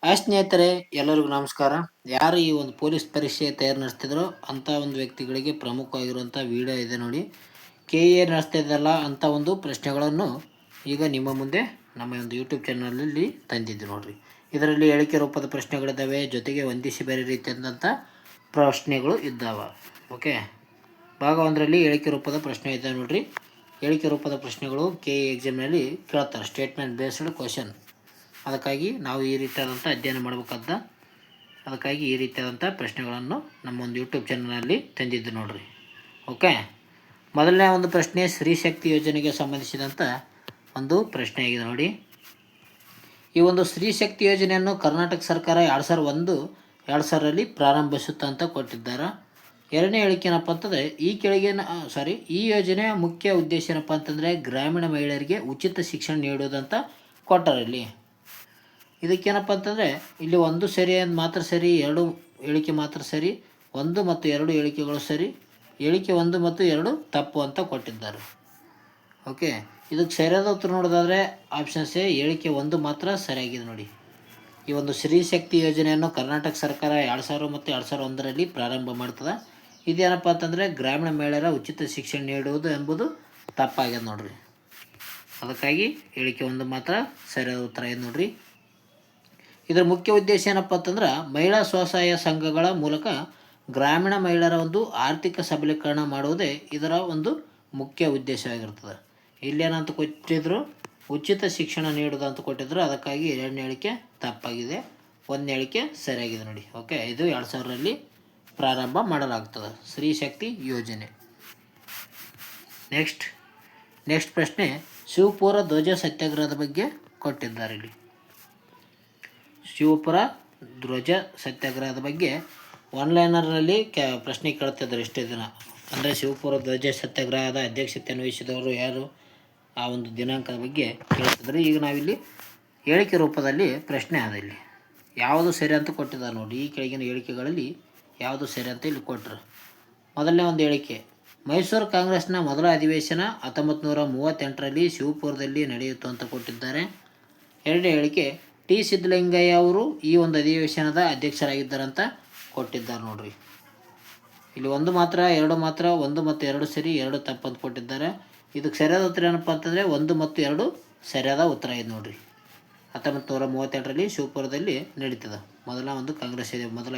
ಸ್ನೇಹಿತರೆ, ಎಲ್ಲರಿಗೂ ನಮಸ್ಕಾರ. ಯಾರು ಈ ಒಂದು ಪೊಲೀಸ್ ಪರೀಕ್ಷೆ ತಯಾರು ನಡೆಸ್ತಿದ್ರೋ ಅಂಥ ಒಂದು ವ್ಯಕ್ತಿಗಳಿಗೆ ಪ್ರಮುಖವಾಗಿರುವಂಥ ವಿಡಿಯೋ ಇದೆ ನೋಡಿ. KA ನಡೆಸ್ತಿದ್ದಲ್ಲ ಅಂಥ ಒಂದು ಪ್ರಶ್ನೆಗಳನ್ನು ಈಗ ನಿಮ್ಮ ಮುಂದೆ ನಮ್ಮ ಒಂದು ಯೂಟ್ಯೂಬ್ ಚಾನಲಲ್ಲಿ ತಂದಿದ್ದು ನೋಡಿರಿ. ಇದರಲ್ಲಿ ಹೇಳಿಕೆ ರೂಪದ ಪ್ರಶ್ನೆಗಳಿದ್ದಾವೆ, ಜೊತೆಗೆ ಹೊಂದಿಸಿ ಬೇರೆ ರೀತಿಯಾದಂಥ ಪ್ರಶ್ನೆಗಳು ಇದ್ದಾವೆ. ಓಕೆ, ಭಾಗ ಒಂದರಲ್ಲಿ ಹೇಳಿಕೆ ರೂಪದ ಪ್ರಶ್ನೆ ಇದೆ ನೋಡಿರಿ. ಹೇಳಿಕೆ ರೂಪದ ಪ್ರಶ್ನೆಗಳು KA ಎಕ್ಸಾಮ್ನಲ್ಲಿ ಕೇಳ್ತಾರೆ, ಸ್ಟೇಟ್ಮೆಂಟ್ ಬೇಸ್ಡ್ ಕ್ವಶನ್. ಅದಕ್ಕಾಗಿ ನಾವು ಈ ರೀತಿಯಾದಂಥ ಅಧ್ಯಯನ ಮಾಡಬೇಕಾದ, ಅದಕ್ಕಾಗಿ ಈ ರೀತಿಯಾದಂಥ ಪ್ರಶ್ನೆಗಳನ್ನು ನಮ್ಮ ಒಂದು ಯೂಟ್ಯೂಬ್ ಚಾನಲಲ್ಲಿ ತಂದಿದ್ದು ನೋಡಿರಿ. ಓಕೆ, ಮೊದಲನೇ ಒಂದು ಪ್ರಶ್ನೆ ಸ್ತ್ರೀ ಶಕ್ತಿ ಯೋಜನೆಗೆ ಸಂಬಂಧಿಸಿದಂಥ ಒಂದು ಪ್ರಶ್ನೆ ಆಗಿದೆ ನೋಡಿ. ಈ ಒಂದು ಸ್ತ್ರೀ ಶಕ್ತಿ ಯೋಜನೆಯನ್ನು ಕರ್ನಾಟಕ ಸರ್ಕಾರ 2001-2000ರಲ್ಲಿ ಪ್ರಾರಂಭಿಸುತ್ತಾ ಅಂತ ಕೊಟ್ಟಿದ್ದಾರೆ. ಎರಡನೇ ಹೇಳಿಕೆ ಏನಪ್ಪ ಅಂತಂದರೆ ಈ ಯೋಜನೆಯ ಮುಖ್ಯ ಉದ್ದೇಶ ಏನಪ್ಪ ಅಂತಂದರೆ ಗ್ರಾಮೀಣ ಮಹಿಳೆಯರಿಗೆ ಉಚಿತ ಶಿಕ್ಷಣ ನೀಡುವುದಂತ ಕೊಟ್ಟರಲ್ಲಿ. ಇದಕ್ಕೇನಪ್ಪ ಅಂತಂದರೆ ಇಲ್ಲಿ ಒಂದು ಸರಿ ಮಾತ್ರ ಸರಿ, ಎರಡು ಹೇಳಿಕೆ ಮಾತ್ರ ಸರಿ, 1 ಮತ್ತು 2 ಹೇಳಿಕೆಗಳು ಸರಿ, ಹೇಳಿಕೆ 1 ಮತ್ತು 2 ತಪ್ಪು ಅಂತ ಕೊಟ್ಟಿದ್ದಾರೆ. ಓಕೆ, ಇದಕ್ಕೆ ಸರಿಯಾದ ಉತ್ತರ ನೋಡೋದಾದರೆ ಆಪ್ಷನ್ ಎ, ಹೇಳಿಕೆ 1 ಮಾತ್ರ ಸರಿಯಾಗಿದೆ ನೋಡಿ. ಈ ಒಂದು ಸ್ತ್ರೀ ಶಕ್ತಿ ಯೋಜನೆಯನ್ನು ಕರ್ನಾಟಕ ಸರ್ಕಾರ 2000 ಮತ್ತು 2001ರಲ್ಲಿ ಪ್ರಾರಂಭ ಮಾಡ್ತದೆ. ಇದೇನಪ್ಪ ಅಂತಂದರೆ ಗ್ರಾಮೀಣ ಮಹಿಳೆಯರ ಉಚಿತ ಶಿಕ್ಷಣ ನೀಡುವುದು ಎಂಬುದು ತಪ್ಪಾಗಿದೆ ನೋಡ್ರಿ. ಅದಕ್ಕಾಗಿ ಹೇಳಿಕೆ 1 ಮಾತ್ರ ಸರಿಯಾದ ಉತ್ತರ ಇದೆ ನೋಡ್ರಿ. ಇದರ ಮುಖ್ಯ ಉದ್ದೇಶ ಏನಪ್ಪ ಅಂತಂದ್ರೆ ಮಹಿಳಾ ಸ್ವಸಹಾಯ ಸಂಘಗಳ ಮೂಲಕ ಗ್ರಾಮೀಣ ಮಹಿಳೆಯರ ಒಂದು ಆರ್ಥಿಕ ಸಬಲೀಕರಣ ಮಾಡುವುದೇ ಇದರ ಒಂದು ಮುಖ್ಯ ಉದ್ದೇಶವಾಗಿರ್ತದೆ. ಇಲ್ಲೇನಂತ ಕೊಟ್ಟಿದ್ರು, ಉಚಿತ ಶಿಕ್ಷಣ ನೀಡೋದು ಅಂತ ಕೊಟ್ಟಿದ್ರು. ಅದಕ್ಕಾಗಿ 2ನೇ ಹೇಳಿಕೆ ತಪ್ಪಾಗಿದೆ, 1ನೇ ಹೇಳಿಕೆ ಸರಿಯಾಗಿದೆ ನೋಡಿ. ಓಕೆ, ಇದು 2000ರಲ್ಲಿ ಪ್ರಾರಂಭ ಮಾಡಲಾಗ್ತದೆ ಸ್ತ್ರೀ ಶಕ್ತಿ ಯೋಜನೆ. ನೆಕ್ಸ್ಟ್ ಪ್ರಶ್ನೆ ಶಿವಪುರ ಧ್ವಜ ಸತ್ಯಾಗ್ರಹದ ಬಗ್ಗೆ ಕೊಟ್ಟಿದ್ದಾರೆ. ಇಲ್ಲಿ ಶಿವಪುರ ಧ್ವಜ ಸತ್ಯಾಗ್ರಹದ ಬಗ್ಗೆ ಆನ್ಲೈನರ್ನಲ್ಲಿ ಪ್ರಶ್ನೆ ಕೇಳ್ತಿದ್ದಾರೆ ಇಷ್ಟೇ ದಿನ. ಅಂದರೆ ಶಿವಪುರ ಧ್ವಜ ಸತ್ಯಾಗ್ರಹದ ಅಧ್ಯಕ್ಷತೆಯನ್ನು ವಹಿಸಿದವರು ಯಾರು, ಆ ಒಂದು ದಿನಾಂಕದ ಬಗ್ಗೆ ಕೇಳ್ತಿದ್ದಾರೆ. ಈಗ ನಾವಿಲ್ಲಿ ಹೇಳಿಕೆ ರೂಪದಲ್ಲಿ ಪ್ರಶ್ನೆ ಆದ, ಇಲ್ಲಿ ಯಾವುದು ಸರಿ ಅಂತ ಕೊಟ್ಟಿದ್ದಾರೆ ನೋಡಿ. ಈ ಕೆಳಗಿನ ಹೇಳಿಕೆಗಳಲ್ಲಿ ಯಾವುದು ಸರಿ ಅಂತ ಇಲ್ಲಿ ಕೊಟ್ಟರು. ಮೊದಲನೇ ಒಂದು ಹೇಳಿಕೆ, ಮೈಸೂರು ಕಾಂಗ್ರೆಸ್ನ ಮೊದಲ ಅಧಿವೇಶನ 1938ರಲ್ಲಿ ಶಿವಪುರದಲ್ಲಿ ನಡೆಯಿತು ಅಂತ ಕೊಟ್ಟಿದ್ದಾರೆ. ಎರಡನೇ ಹೇಳಿಕೆ, ಟಿ ಸಿದ್ದಲಿಂಗಯ್ಯ ಅವರು ಈ ಒಂದು ಅಧಿವೇಶನದ ಅಧ್ಯಕ್ಷರಾಗಿದ್ದಾರಂತ ಕೊಟ್ಟಿದ್ದಾರೆ ನೋಡ್ರಿ. ಇಲ್ಲಿ 1 ಮಾತ್ರ 2 ಮಾತ್ರ, 1 ಮತ್ತು 2 ಸರಿ, 2 ತಪ್ಪು ಅಂತ ಕೊಟ್ಟಿದ್ದಾರೆ. ಇದಕ್ಕೆ ಸರಿಯಾದ ಉತ್ತರ ಏನಪ್ಪ ಅಂತಂದರೆ 1 ಮತ್ತು 2 ಸರಿಯಾದ ಉತ್ತರ ಇದೆ ನೋಡ್ರಿ. 1938ರಲ್ಲಿ ಶಿವಪುರದಲ್ಲಿ ನಡೀತದೆ ಮೊದಲ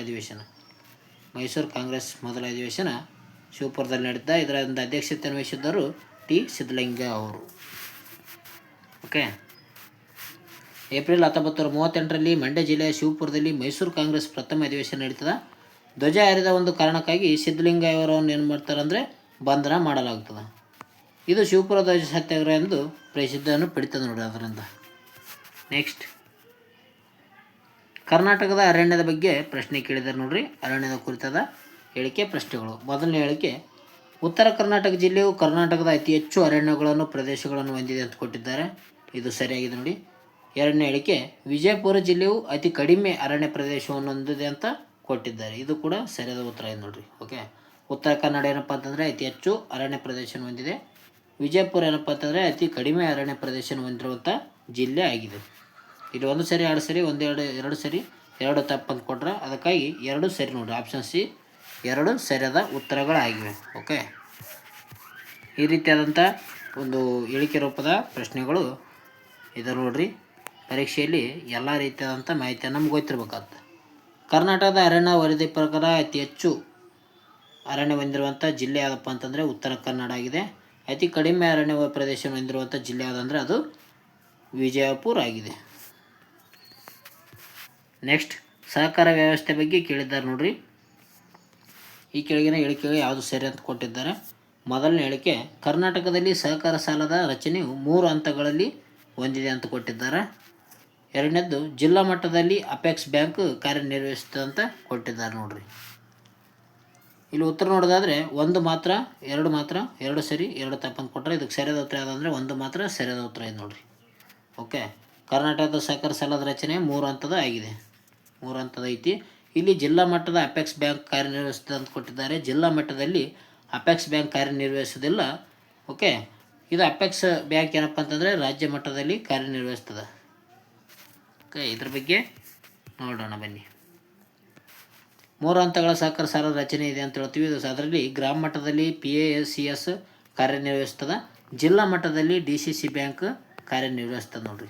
ಅಧಿವೇಶನ. ಮೈಸೂರು ಕಾಂಗ್ರೆಸ್ ಮೊದಲ ಅಧಿವೇಶನ ಶಿವಪುರದಲ್ಲಿ ನಡೀತಾ. ಇದರ ಒಂದು ಅಧ್ಯಕ್ಷತೆಯನ್ನು ವಹಿಸಿದ್ದರು ಟಿ ಸಿದ್ದಲಿಂಗಯ್ಯ ಅವರು. ಓಕೆ, ಏಪ್ರಿಲ್ 1938ರಲ್ಲಿ ಮಂಡ್ಯ ಜಿಲ್ಲೆಯ ಶಿವಪುರದಲ್ಲಿ ಮೈಸೂರು ಕಾಂಗ್ರೆಸ್ ಪ್ರಥಮ ಅಧಿವೇಶನ ನಡೀತದೆ. ಧ್ವಜ ಹಾರಿದ ಒಂದು ಕಾರಣಕ್ಕಾಗಿ ಸಿದ್ದಲಿಂಗಯ್ಯ ಅವರನ್ನು ಏನು ಮಾಡ್ತಾರೆ ಅಂದರೆ ಬಂಧನ ಮಾಡಲಾಗ್ತದೆ. ಇದು ಶಿವಪುರ ಧ್ವಜ ಸತ್ಯಾಗ್ರಹ ಎಂದು ಪ್ರಸಿದ್ಧಿಯನ್ನು ಪಡಿತದೆ ನೋಡಿ. ಅದರಿಂದ ನೆಕ್ಸ್ಟ್ ಕರ್ನಾಟಕದ ಅರಣ್ಯದ ಬಗ್ಗೆ ಪ್ರಶ್ನೆ ಕೇಳಿದ್ದಾರೆ ನೋಡ್ರಿ. ಅರಣ್ಯದ ಕುರಿತಾದ ಹೇಳಿಕೆ ಪ್ರಶ್ನೆಗಳು. ಮೊದಲನೇ ಹೇಳಿಕೆ, ಉತ್ತರ ಕರ್ನಾಟಕ ಜಿಲ್ಲೆಯು ಕರ್ನಾಟಕದ ಅತಿ ಹೆಚ್ಚು ಅರಣ್ಯಗಳನ್ನು ಪ್ರದೇಶಗಳನ್ನು ಹೊಂದಿದೆ ಅಂತ ಕೊಟ್ಟಿದ್ದಾರೆ. ಇದು ಸರಿಯಾಗಿದೆ ನೋಡಿ. ಎರಡನೇ ಹೇಳಿಕೆ, ವಿಜಯಪುರ ಜಿಲ್ಲೆಯು ಅತಿ ಕಡಿಮೆ ಅರಣ್ಯ ಪ್ರದೇಶವನ್ನು ಹೊಂದಿದೆ ಅಂತ ಕೊಟ್ಟಿದ್ದಾರೆ. ಇದು ಕೂಡ ಸರಿಯಾದ ಉತ್ತರ ಇದೆ ನೋಡ್ರಿ. ಓಕೆ, ಉತ್ತರ ಕನ್ನಡ ಏನಪ್ಪ ಅಂತಂದರೆ ಅತಿ ಹೆಚ್ಚು ಅರಣ್ಯ ಪ್ರದೇಶವನ್ನು ಹೊಂದಿದೆ. ವಿಜಯಪುರ ಏನಪ್ಪ ಅಂತಂದರೆ ಅತಿ ಕಡಿಮೆ ಅರಣ್ಯ ಪ್ರದೇಶವನ್ನು ಹೊಂದಿರುವಂಥ ಜಿಲ್ಲೆ ಆಗಿದೆ. ಇಲ್ಲಿ 1 ಸರಿ, 2 ಸರಿ, 2 ಸರಿ, 2 ತಪ್ಪು ಅಂತ ಕೊಟ್ರೆ. ಅದಕ್ಕಾಗಿ 2 ಸರಿ ನೋಡಿರಿ. ಆಪ್ಷನ್ ಸಿ 2 ಸರಿಯಾದ ಉತ್ತರಗಳಾಗಿವೆ. ಓಕೆ, ಈ ರೀತಿಯಾದಂಥ ಒಂದು ಹೇಳಿಕೆ ರೂಪದ ಪ್ರಶ್ನೆಗಳು ಇದೆ ನೋಡ್ರಿ. ಪರೀಕ್ಷೆಯಲ್ಲಿ ಎಲ್ಲ ರೀತಿಯಾದಂಥ ಮಾಹಿತಿಯನ್ನು ನಮ್ಗೆ ಗೊತ್ತಿರಬೇಕಾಗ್ತದೆ. ಕರ್ನಾಟಕದ ಅರಣ್ಯ ವರದಿ ಪ್ರಕಾರ ಅತಿ ಹೆಚ್ಚು ಅರಣ್ಯ ಹೊಂದಿರುವಂಥ ಜಿಲ್ಲೆ ಯಾವುದಪ್ಪ ಅಂತಂದರೆ ಉತ್ತರ ಕನ್ನಡ ಆಗಿದೆ. ಅತಿ ಕಡಿಮೆ ಅರಣ್ಯ ಪ್ರದೇಶ ಹೊಂದಿರುವಂಥ ಜಿಲ್ಲೆ ಯಾವುದಂದರೆ ಅದು ವಿಜಯಪುರ ಆಗಿದೆ. ನೆಕ್ಸ್ಟ್ ಸಹಕಾರ ವ್ಯವಸ್ಥೆ ಬಗ್ಗೆ ಕೇಳಿದ್ದಾರೆ ನೋಡ್ರಿ. ಈ ಕೆಳಗಿನ ಹೇಳಿಕೆಗಳು ಯಾವುದು ಸರಿ ಅಂತ ಕೊಟ್ಟಿದ್ದಾರೆ. ಮೊದಲನೇ ಹೇಳಿಕೆ, ಕರ್ನಾಟಕದಲ್ಲಿ ಸಹಕಾರ ಸಾಲದ ರಚನೆಯು 3 ಹಂತಗಳಲ್ಲಿ ಹೊಂದಿದೆ ಅಂತ ಕೊಟ್ಟಿದ್ದಾರೆ. ಎರಡನೇದ್ದು, ಜಿಲ್ಲಾ ಮಟ್ಟದಲ್ಲಿ ಅಪೆಕ್ಸ್ ಬ್ಯಾಂಕ್ ಕಾರ್ಯನಿರ್ವಹಿಸುತ್ತದೆ ಅಂತ ಕೊಟ್ಟಿದ್ದಾರೆ ನೋಡ್ರಿ. ಇಲ್ಲಿ ಉತ್ತರ ನೋಡೋದಾದರೆ 1 ಮಾತ್ರ 2 ಮಾತ್ರ, 2 ಸರಿ 2 ತಪ್ಪು ಅಂತ ಕೊಟ್ಟರೆ. ಇದಕ್ಕೆ ಸರಿಯಾದ ಉತ್ತರ ಯಾವುದಂದರೆ 1 ಮಾತ್ರ ಸರಿಯಾದ ಉತ್ತರ ಇದೆ ನೋಡ್ರಿ. ಓಕೆ, ಕರ್ನಾಟಕದ ಸಹಕಾರ ಸಾಲದ ರಚನೆ 3 ಹಂತದ ಆಗಿದೆ, 3 ಹಂತದ ಐತಿ. ಇಲ್ಲಿ ಜಿಲ್ಲಾ ಮಟ್ಟದ ಅಪೆಕ್ಸ್ ಬ್ಯಾಂಕ್ ಕಾರ್ಯನಿರ್ವಹಿಸುತ್ತದೆ ಅಂತ ಕೊಟ್ಟಿದ್ದಾರೆ. ಜಿಲ್ಲಾ ಮಟ್ಟದಲ್ಲಿ ಅಪೆಕ್ಸ್ ಬ್ಯಾಂಕ್ ಕಾರ್ಯನಿರ್ವಹಿಸೋದಿಲ್ಲ. ಓಕೆ, ಇದು ಅಪೆಕ್ಸ್ ಬ್ಯಾಂಕ್ ಏನಪ್ಪ ಅಂತಂದರೆ ರಾಜ್ಯ ಮಟ್ಟದಲ್ಲಿ ಕಾರ್ಯನಿರ್ವಹಿಸ್ತದೆ. ಓಕೆ, ಇದ್ರ ಬಗ್ಗೆ ನೋಡೋಣ ಬನ್ನಿ. 3 ಹಂತಗಳ ಸಹಕಾರ ಸಾಲ ರಚನೆ ಇದೆ ಅಂತ ಹೇಳ್ತೀವಿ. ಅದರಲ್ಲಿ ಗ್ರಾಮ ಮಟ್ಟದಲ್ಲಿ PASCS ಕಾರ್ಯನಿರ್ವಹಿಸ್ತದೆ, ಜಿಲ್ಲಾ ಮಟ್ಟದಲ್ಲಿ DCC ಬ್ಯಾಂಕ್ ಕಾರ್ಯನಿರ್ವಹಿಸ್ತದೆ ನೋಡ್ರಿ,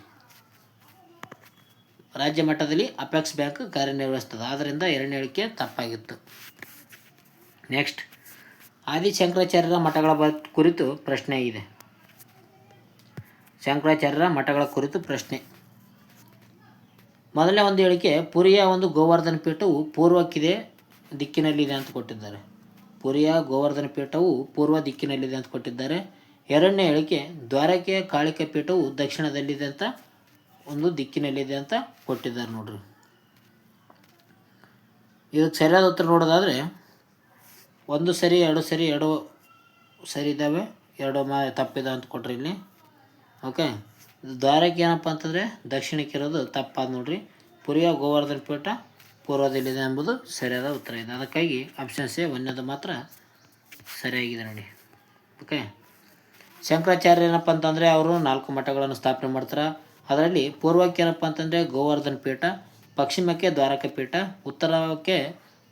ರಾಜ್ಯ ಮಟ್ಟದಲ್ಲಿ ಅಪೆಕ್ಸ್ ಬ್ಯಾಂಕ್ ಕಾರ್ಯನಿರ್ವಹಿಸ್ತದೆ. ಆದ್ದರಿಂದ 2ನೇ ಹೇಳಿಕೆ ತಪ್ಪಾಗಿತ್ತು. ನೆಕ್ಸ್ಟ್, ಆದಿಶಂಕರಾಚಾರ್ಯರ ಮಠಗಳ ಕುರಿತು ಪ್ರಶ್ನೆ ಇದೆ. ಶಂಕರಾಚಾರ್ಯರ ಮಠಗಳ ಕುರಿತು ಪ್ರಶ್ನೆ. ಮೊದಲನೇ ಒಂದು ಹೇಳಿಕೆ, ಪುರಿಯ ಒಂದು ಗೋವರ್ಧನ ಪೀಠವು ಪೂರ್ವಕ್ಕಿದೆ ದಿಕ್ಕಿನಲ್ಲಿದೆ ಅಂತ ಕೊಟ್ಟಿದ್ದಾರೆ. ಪುರಿಯ ಗೋವರ್ಧನ ಪೀಠವು ಪೂರ್ವ ದಿಕ್ಕಿನಲ್ಲಿದೆ ಅಂತ ಕೊಟ್ಟಿದ್ದಾರೆ. 2ನೇ ಹೇಳಿಕೆ, ದ್ವಾರಕೆಯ ಕಾಳಿಕ ಪೀಠವು ದಕ್ಷಿಣದಲ್ಲಿದೆ ಅಂತ ಒಂದು ದಿಕ್ಕಿನಲ್ಲಿದೆ ಅಂತ ಕೊಟ್ಟಿದ್ದಾರೆ ನೋಡ್ರಿ. ಇದಕ್ಕೆ ಸರಿಯಾದ ಉತ್ತರ ನೋಡೋದಾದರೆ 1 ಸರಿ 2 ಸರಿ 2 ಸರಿ ಇದ್ದಾವೆ, 2 ತಪ್ಪಿದೆ ಅಂತ ಕೊಟ್ರಿ ಇಲ್ಲಿ. ಓಕೆ, ದ್ವಾರಕೆ ಏನಪ್ಪ ಅಂತಂದರೆ ದಕ್ಷಿಣಕ್ಕಿರೋದು ತಪ್ಪಾದ ನೋಡ್ರಿ. ಪುರಿಯ ಗೋವರ್ಧನ ಪೀಠ ಪೂರ್ವದಲ್ಲಿದೆ ಎಂಬುದು ಸರಿಯಾದ ಉತ್ತರ ಇದೆ. ಅದಕ್ಕಾಗಿ ಆಪ್ಷನ್ ಸಿ 1ನೇದು ಮಾತ್ರ ಸರಿಯಾಗಿದೆ ನೋಡಿ. ಓಕೆ, ಶಂಕರಾಚಾರ್ಯ ಏನಪ್ಪ ಅಂತಂದರೆ ಅವರು 4 ಮಠಗಳನ್ನು ಸ್ಥಾಪನೆ ಮಾಡ್ತಾರೆ. ಅದರಲ್ಲಿ ಪೂರ್ವಕ್ಕೆ ಏನಪ್ಪ ಅಂತಂದರೆ ಗೋವರ್ಧನ ಪೀಠ, ಪಶ್ಚಿಮಕ್ಕೆ ದ್ವಾರಕ ಪೀಠ, ಉತ್ತರಕ್ಕೆ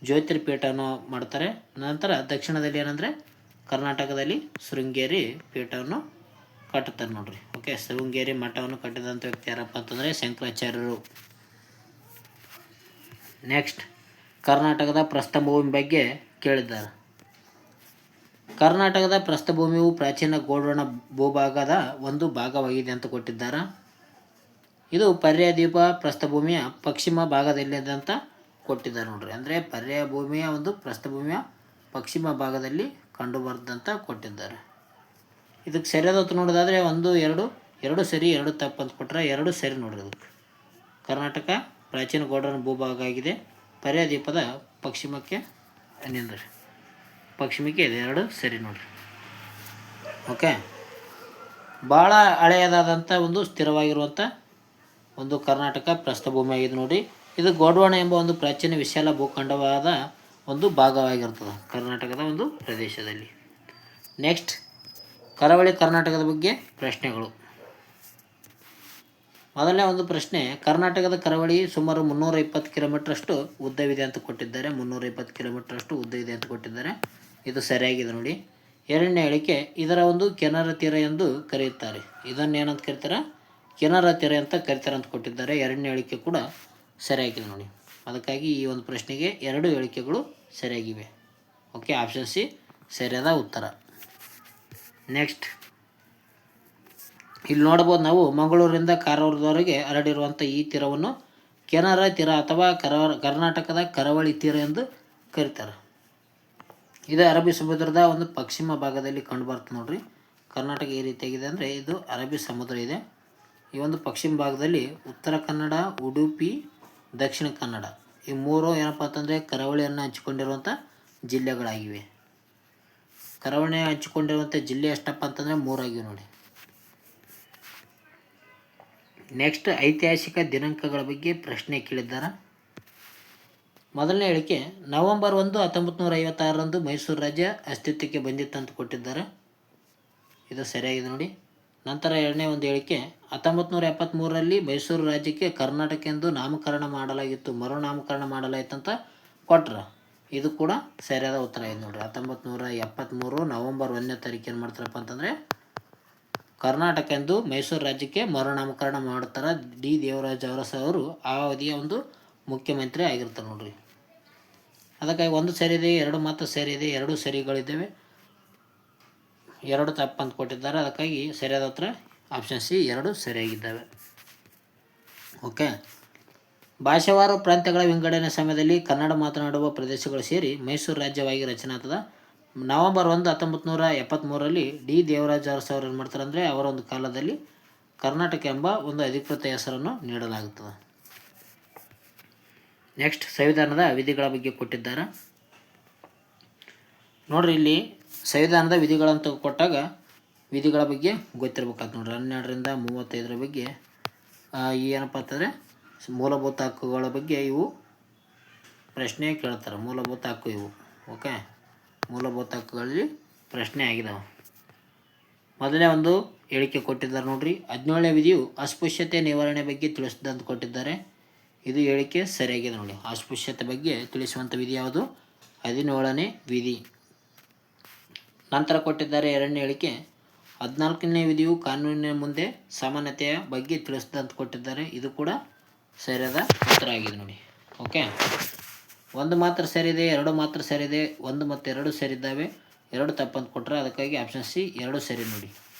ಜ್ಯೋತಿರ್ಪೀಠವನ್ನು ಮಾಡ್ತಾರೆ. ನಂತರ ದಕ್ಷಿಣದಲ್ಲಿ ಏನಂದರೆ ಕರ್ನಾಟಕದಲ್ಲಿ ಶೃಂಗೇರಿ ಪೀಠವನ್ನು ಕಟ್ಟುತ್ತಾರೆ ನೋಡ್ರಿ. ಓಕೆ, ಶೃಂಗೇರಿ ಮಠವನ್ನು ಕಟ್ಟಿದಂಥ ವ್ಯಕ್ತಿ ಯಾರಪ್ಪ ಅಂತಂದರೆ ಶಂಕರಾಚಾರ್ಯರು. ನೆಕ್ಸ್ಟ್, ಕರ್ನಾಟಕದ ಪ್ರಸ್ಥಭೂಮಿ ಬಗ್ಗೆ ಕೇಳಿದ್ದಾರೆ. ಕರ್ನಾಟಕದ ಪ್ರಸ್ಥಭೂಮಿಯು ಪ್ರಾಚೀನ ಗೋಂಡ್ವಾನ ಭೂಭಾಗದ ಒಂದು ಭಾಗವಾಗಿದೆ ಅಂತ ಕೊಟ್ಟಿದ್ದಾರೆ. ಇದು ಪರ್ಯಾಯದ್ವೀಪ ಪ್ರಸ್ಥಭೂಮಿಯ ಪಶ್ಚಿಮ ಭಾಗದಲ್ಲಿದೆ ಅಂತ ಕೊಟ್ಟಿದ್ದಾರೆ ನೋಡ್ರಿ. ಅಂದರೆ ಪರ್ಯಾಯಭೂಮಿಯ ಒಂದು ಪ್ರಸ್ಥಭೂಮಿಯ ಪಶ್ಚಿಮ ಭಾಗದಲ್ಲಿ ಕಂಡುಬರ್ದಂತ ಕೊಟ್ಟಿದ್ದಾರೆ. ಇದಕ್ಕೆ ಸರಿಯಾದ ಉತ್ತರ ನೋಡೋದಾದರೆ 1 2 2 ಸರಿ 2 ತಪ್ಪು ಅಂತ ಕೊಟ್ಟರೆ 2 ಸರಿ ನೋಡ್ರಿ. ಅದಕ್ಕೆ ಕರ್ನಾಟಕ ಪ್ರಾಚೀನ ಗೋಂಡ್ವಾನ ಭೂಭಾಗ ಆಗಿದೆ, ಪರ್ಯಾಯದ್ವೀಪದ ಪಶ್ಚಿಮಕ್ಕೆ ನಿಂದ್ರಿ, ಪಶ್ಚಿಮಕ್ಕೆ ಇದೆ, 2 ಸರಿ ನೋಡ್ರಿ. ಓಕೆ, ಭಾಳ ಹಳೆಯದಾದಂಥ ಒಂದು ಸ್ಥಿರವಾಗಿರುವಂಥ ಒಂದು ಕರ್ನಾಟಕ ಪ್ರಸ್ಥಭೂಮಿ ಆಗಿದೆ ನೋಡಿ. ಇದು ಗೋಂಡ್ವಾನ ಎಂಬ ಒಂದು ಪ್ರಾಚೀನ ವಿಶಾಲ ಭೂಖಂಡವಾದ ಒಂದು ಭಾಗವಾಗಿರ್ತದೆ ಕರ್ನಾಟಕದ ಒಂದು ಪ್ರದೇಶದಲ್ಲಿ. ನೆಕ್ಸ್ಟ್, ಕರಾವಳಿ ಕರ್ನಾಟಕದ ಬಗ್ಗೆ ಪ್ರಶ್ನೆಗಳು. ಮೊದಲನೇ ಒಂದು ಪ್ರಶ್ನೆ, ಕರ್ನಾಟಕದ ಕರಾವಳಿ ಸುಮಾರು 320 ಕಿಲೋಮೀಟ್ರಷ್ಟು ಉದ್ದವಿದೆ ಅಂತ ಕೊಟ್ಟಿದ್ದಾರೆ. 320 ಕಿಲೋಮೀಟ್ರಷ್ಟು ಉದ್ದ ಇದೆ ಅಂತ ಕೊಟ್ಟಿದ್ದಾರೆ. ಇದು ಸರಿಯಾಗಿದೆ ನೋಡಿ. 2ನೇ ಹೇಳಿಕೆ, ಇದರ ಒಂದು ಕೆನರಾ ತೀರ ಎಂದು ಕರೆಯುತ್ತಾರೆ. ಇದನ್ನು ಏನಂತ ಕರೀತಾರೆ? ಕೆನರಾ ತೀರ ಅಂತ ಕರೀತಾರೆ ಅಂತ ಕೊಟ್ಟಿದ್ದಾರೆ. 2ನೇ ಹೇಳಿಕೆ ಕೂಡ ಸರಿಯಾಗಿದೆ ನೋಡಿ. ಅದಕ್ಕಾಗಿ ಈ ಒಂದು ಪ್ರಶ್ನೆಗೆ 2 ಹೇಳಿಕೆಗಳು ಸರಿಯಾಗಿವೆ. ಓಕೆ, ಆಪ್ಷನ್ ಸಿ ಸರಿಯಾದ ಉತ್ತರ. ನೆಕ್ಸ್ಟ್, ಇಲ್ಲಿ ನೋಡ್ಬೋದು ನಾವು, ಮಂಗಳೂರಿನಿಂದ ಕಾರವಾರದವರೆಗೆ ಹರಡಿರುವಂಥ ಈ ತೀರವನ್ನು ಕೆನರಾ ತೀರ ಅಥವಾ ಕರ್ನಾಟಕದ ಕರಾವಳಿ ತೀರ ಎಂದು ಕರೀತಾರೆ. ಇದು ಅರಬ್ಬಿ ಸಮುದ್ರದ ಒಂದು ಪಶ್ಚಿಮ ಭಾಗದಲ್ಲಿ ಕಂಡುಬರ್ತದೆ ನೋಡ್ರಿ. ಕರ್ನಾಟಕ ಈ ರೀತಿಯಾಗಿದೆ ಅಂದರೆ ಇದು ಅರಬ್ಬಿ ಸಮುದ್ರ ಇದೆ. ಈ ಒಂದು ಪಶ್ಚಿಮ ಭಾಗದಲ್ಲಿ ಉತ್ತರ ಕನ್ನಡ, ಉಡುಪಿ, ದಕ್ಷಿಣ ಕನ್ನಡ ಈ 3 ಏನಪ್ಪ ಅಂತಂದರೆ ಕರಾವಳಿಯನ್ನು ಹಂಚಿಕೊಂಡಿರುವಂಥ ಜಿಲ್ಲೆಗಳಾಗಿವೆ. ಕರಾವಳಿ ಹಂಚಿಕೊಂಡಿರುವಂಥ ಜಿಲ್ಲೆ ಎಷ್ಟಪ್ಪ ಅಂತಂದರೆ 3 ಆಗಿವೆ ನೋಡಿ. ನೆಕ್ಸ್ಟ್, ಐತಿಹಾಸಿಕ ದಿನಾಂಕಗಳ ಬಗ್ಗೆ ಪ್ರಶ್ನೆ ಕೇಳಿದ್ದಾರೆ. ಮೊದಲನೇ ಹೇಳಿಕೆ, ನವೆಂಬರ್ 1 1956ರಂದು ಮೈಸೂರು ರಾಜ್ಯ ಅಸ್ತಿತ್ವಕ್ಕೆ ಬಂದಿತ್ತು ಅಂತ ಕೊಟ್ಟಿದ್ದಾರೆ. ಇದು ಸರಿಯಾಗಿದೆ ನೋಡಿ. ನಂತರ 2ನೇ ಒಂದು ಹೇಳಿಕೆ, 1973ರಲ್ಲಿ ಮೈಸೂರು ರಾಜ್ಯಕ್ಕೆ ಕರ್ನಾಟಕ ಎಂದು ನಾಮಕರಣ ಮಾಡಲಾಗಿತ್ತು, ಮರುನಾಮಕರಣ ಮಾಡಲಾಯಿತು ಅಂತ ಕೊಟ್ರೆ. ಇದು ಕೂಡ ಸರಿಯಾದ ಉತ್ತರ ಇದೆ ನೋಡಿರಿ. 1973 ನವೆಂಬರ್ 1ನೇ ತಾರೀಕು ಏನು ಮಾಡ್ತಾರಪ್ಪ ಅಂತಂದರೆ ಕರ್ನಾಟಕ ಎಂದು ಮೈಸೂರು ರಾಜ್ಯಕ್ಕೆ ಮರುನಾಮಕರಣ ಮಾಡ್ತಾರೆ. ಡಿ ದೇವರಾಜ ಅರಸು ಅವರು ಆ ಅವಧಿಯ ಒಂದು ಮುಖ್ಯಮಂತ್ರಿ ಆಗಿರ್ತಾರೆ ನೋಡ್ರಿ. ಅದಕ್ಕಾಗಿ 1 ಸರಿ ಇದೆ, 2 ಮಾತ್ರ ಸರಿ ಇದೆ, 2 ಸರಿಗಳಿದ್ದಾವೆ, 2 ತಪ್ಪು ಅಂತ ಕೊಟ್ಟಿದ್ದಾರೆ. ಅದಕ್ಕಾಗಿ ಸರಿಯಾದ ಉತ್ತರ ಆಪ್ಷನ್ ಸಿ 2 ಸರಿಯಾಗಿದ್ದಾವೆ. ಓಕೆ, ಭಾಷಾವಾರು ಪ್ರಾಂತ್ಯಗಳ ವಿಂಗಡಣೆ ಸಮಯದಲ್ಲಿ ಕನ್ನಡ ಮಾತನಾಡುವ ಪ್ರದೇಶಗಳು ಸೇರಿ ಮೈಸೂರು ರಾಜ್ಯವಾಗಿ ರಚನೆ ಆಗ್ತದೆ. ನವೆಂಬರ್ 1 1973ರಲ್ಲಿ ಡಿ ದೇವರಾಜ ಅರಸು ಅವರು ಏನು ಮಾಡ್ತಾರೆ ಅಂದರೆ ಅವರ ಒಂದು ಕಾಲದಲ್ಲಿ ಕರ್ನಾಟಕ ಎಂಬ ಒಂದು ಅಧಿಕೃತ ಹೆಸರನ್ನು ನೀಡಲಾಗುತ್ತದೆ. ನೆಕ್ಸ್ಟ್, ಸಂವಿಧಾನದ ವಿಧಿಗಳ ಬಗ್ಗೆ ಕೊಟ್ಟಿದ್ದಾರೆ ನೋಡ್ರಿ. ಇಲ್ಲಿ ಸಂವಿಧಾನದ ವಿಧಿಗಳಂತ ಕೊಟ್ಟಾಗ ವಿಧಿಗಳ ಬಗ್ಗೆ ಗೊತ್ತಿರ್ಬೇಕಾಗ್ತದೆ ನೋಡ್ರಿ. 12ರಿಂದ 35 ಬಗ್ಗೆ ಏನಪ್ಪ ಅಂತಂದರೆ ಮೂಲಭೂತ ಹಕ್ಕುಗಳ ಬಗ್ಗೆ ಇವು ಪ್ರಶ್ನೆ ಕೇಳ್ತಾರೆ. ಮೂಲಭೂತ ಹಕ್ಕು ಇವು. ಓಕೆ, ಮೂಲಭೂತ ಹಕ್ಕುಗಳಲ್ಲಿ ಪ್ರಶ್ನೆ ಆಗಿದಾವೆ. ಮೊದಲನೇ ಒಂದು ಹೇಳಿಕೆ ಕೊಟ್ಟಿದ್ದಾರೆ ನೋಡ್ರಿ. 17ನೇ ವಿಧಿಯು ಅಸ್ಪೃಶ್ಯತೆ ನಿವಾರಣೆ ಬಗ್ಗೆ ತಿಳಿಸಿದಂತ ಕೊಟ್ಟಿದ್ದಾರೆ. ಇದು ಹೇಳಿಕೆ ಸರಿಯಾಗಿದೆ ನೋಡಿ. ಅಸ್ಪೃಶ್ಯತೆ ಬಗ್ಗೆ ತಿಳಿಸುವಂಥ ವಿಧಿ ಯಾವುದು? 17ನೇ ವಿಧಿ. ನಂತರ ಕೊಟ್ಟಿದ್ದಾರೆ 2ನೇ ಹೇಳಿಕೆ, 14ನೇ ವಿಧಿಯು ಕಾನೂನಿನ ಮುಂದೆ ಸಮಾನತೆಯ ಬಗ್ಗೆ ತಿಳಿಸಿದಂತ ಕೊಟ್ಟಿದ್ದಾರೆ. ಇದು ಕೂಡ ಸರಿಯಾದ ಉತ್ತರ ಆಗಿದೆ ನೋಡಿ. ಓಕೆ, 1 ಮಾತ್ರ ಸರಿದೆ, 2 ಮಾತ್ರ ಸರಿದೆ, 1 ಮತ್ತು 2 ಸರಿದ್ದಾವೆ, 2 ತಪ್ಪಂತ ಕೊಟ್ಟರೆ ಅದಕ್ಕಾಗಿ ಆಪ್ಷನ್ ಸಿ 2 ಸರಿ ನೋಡಿ.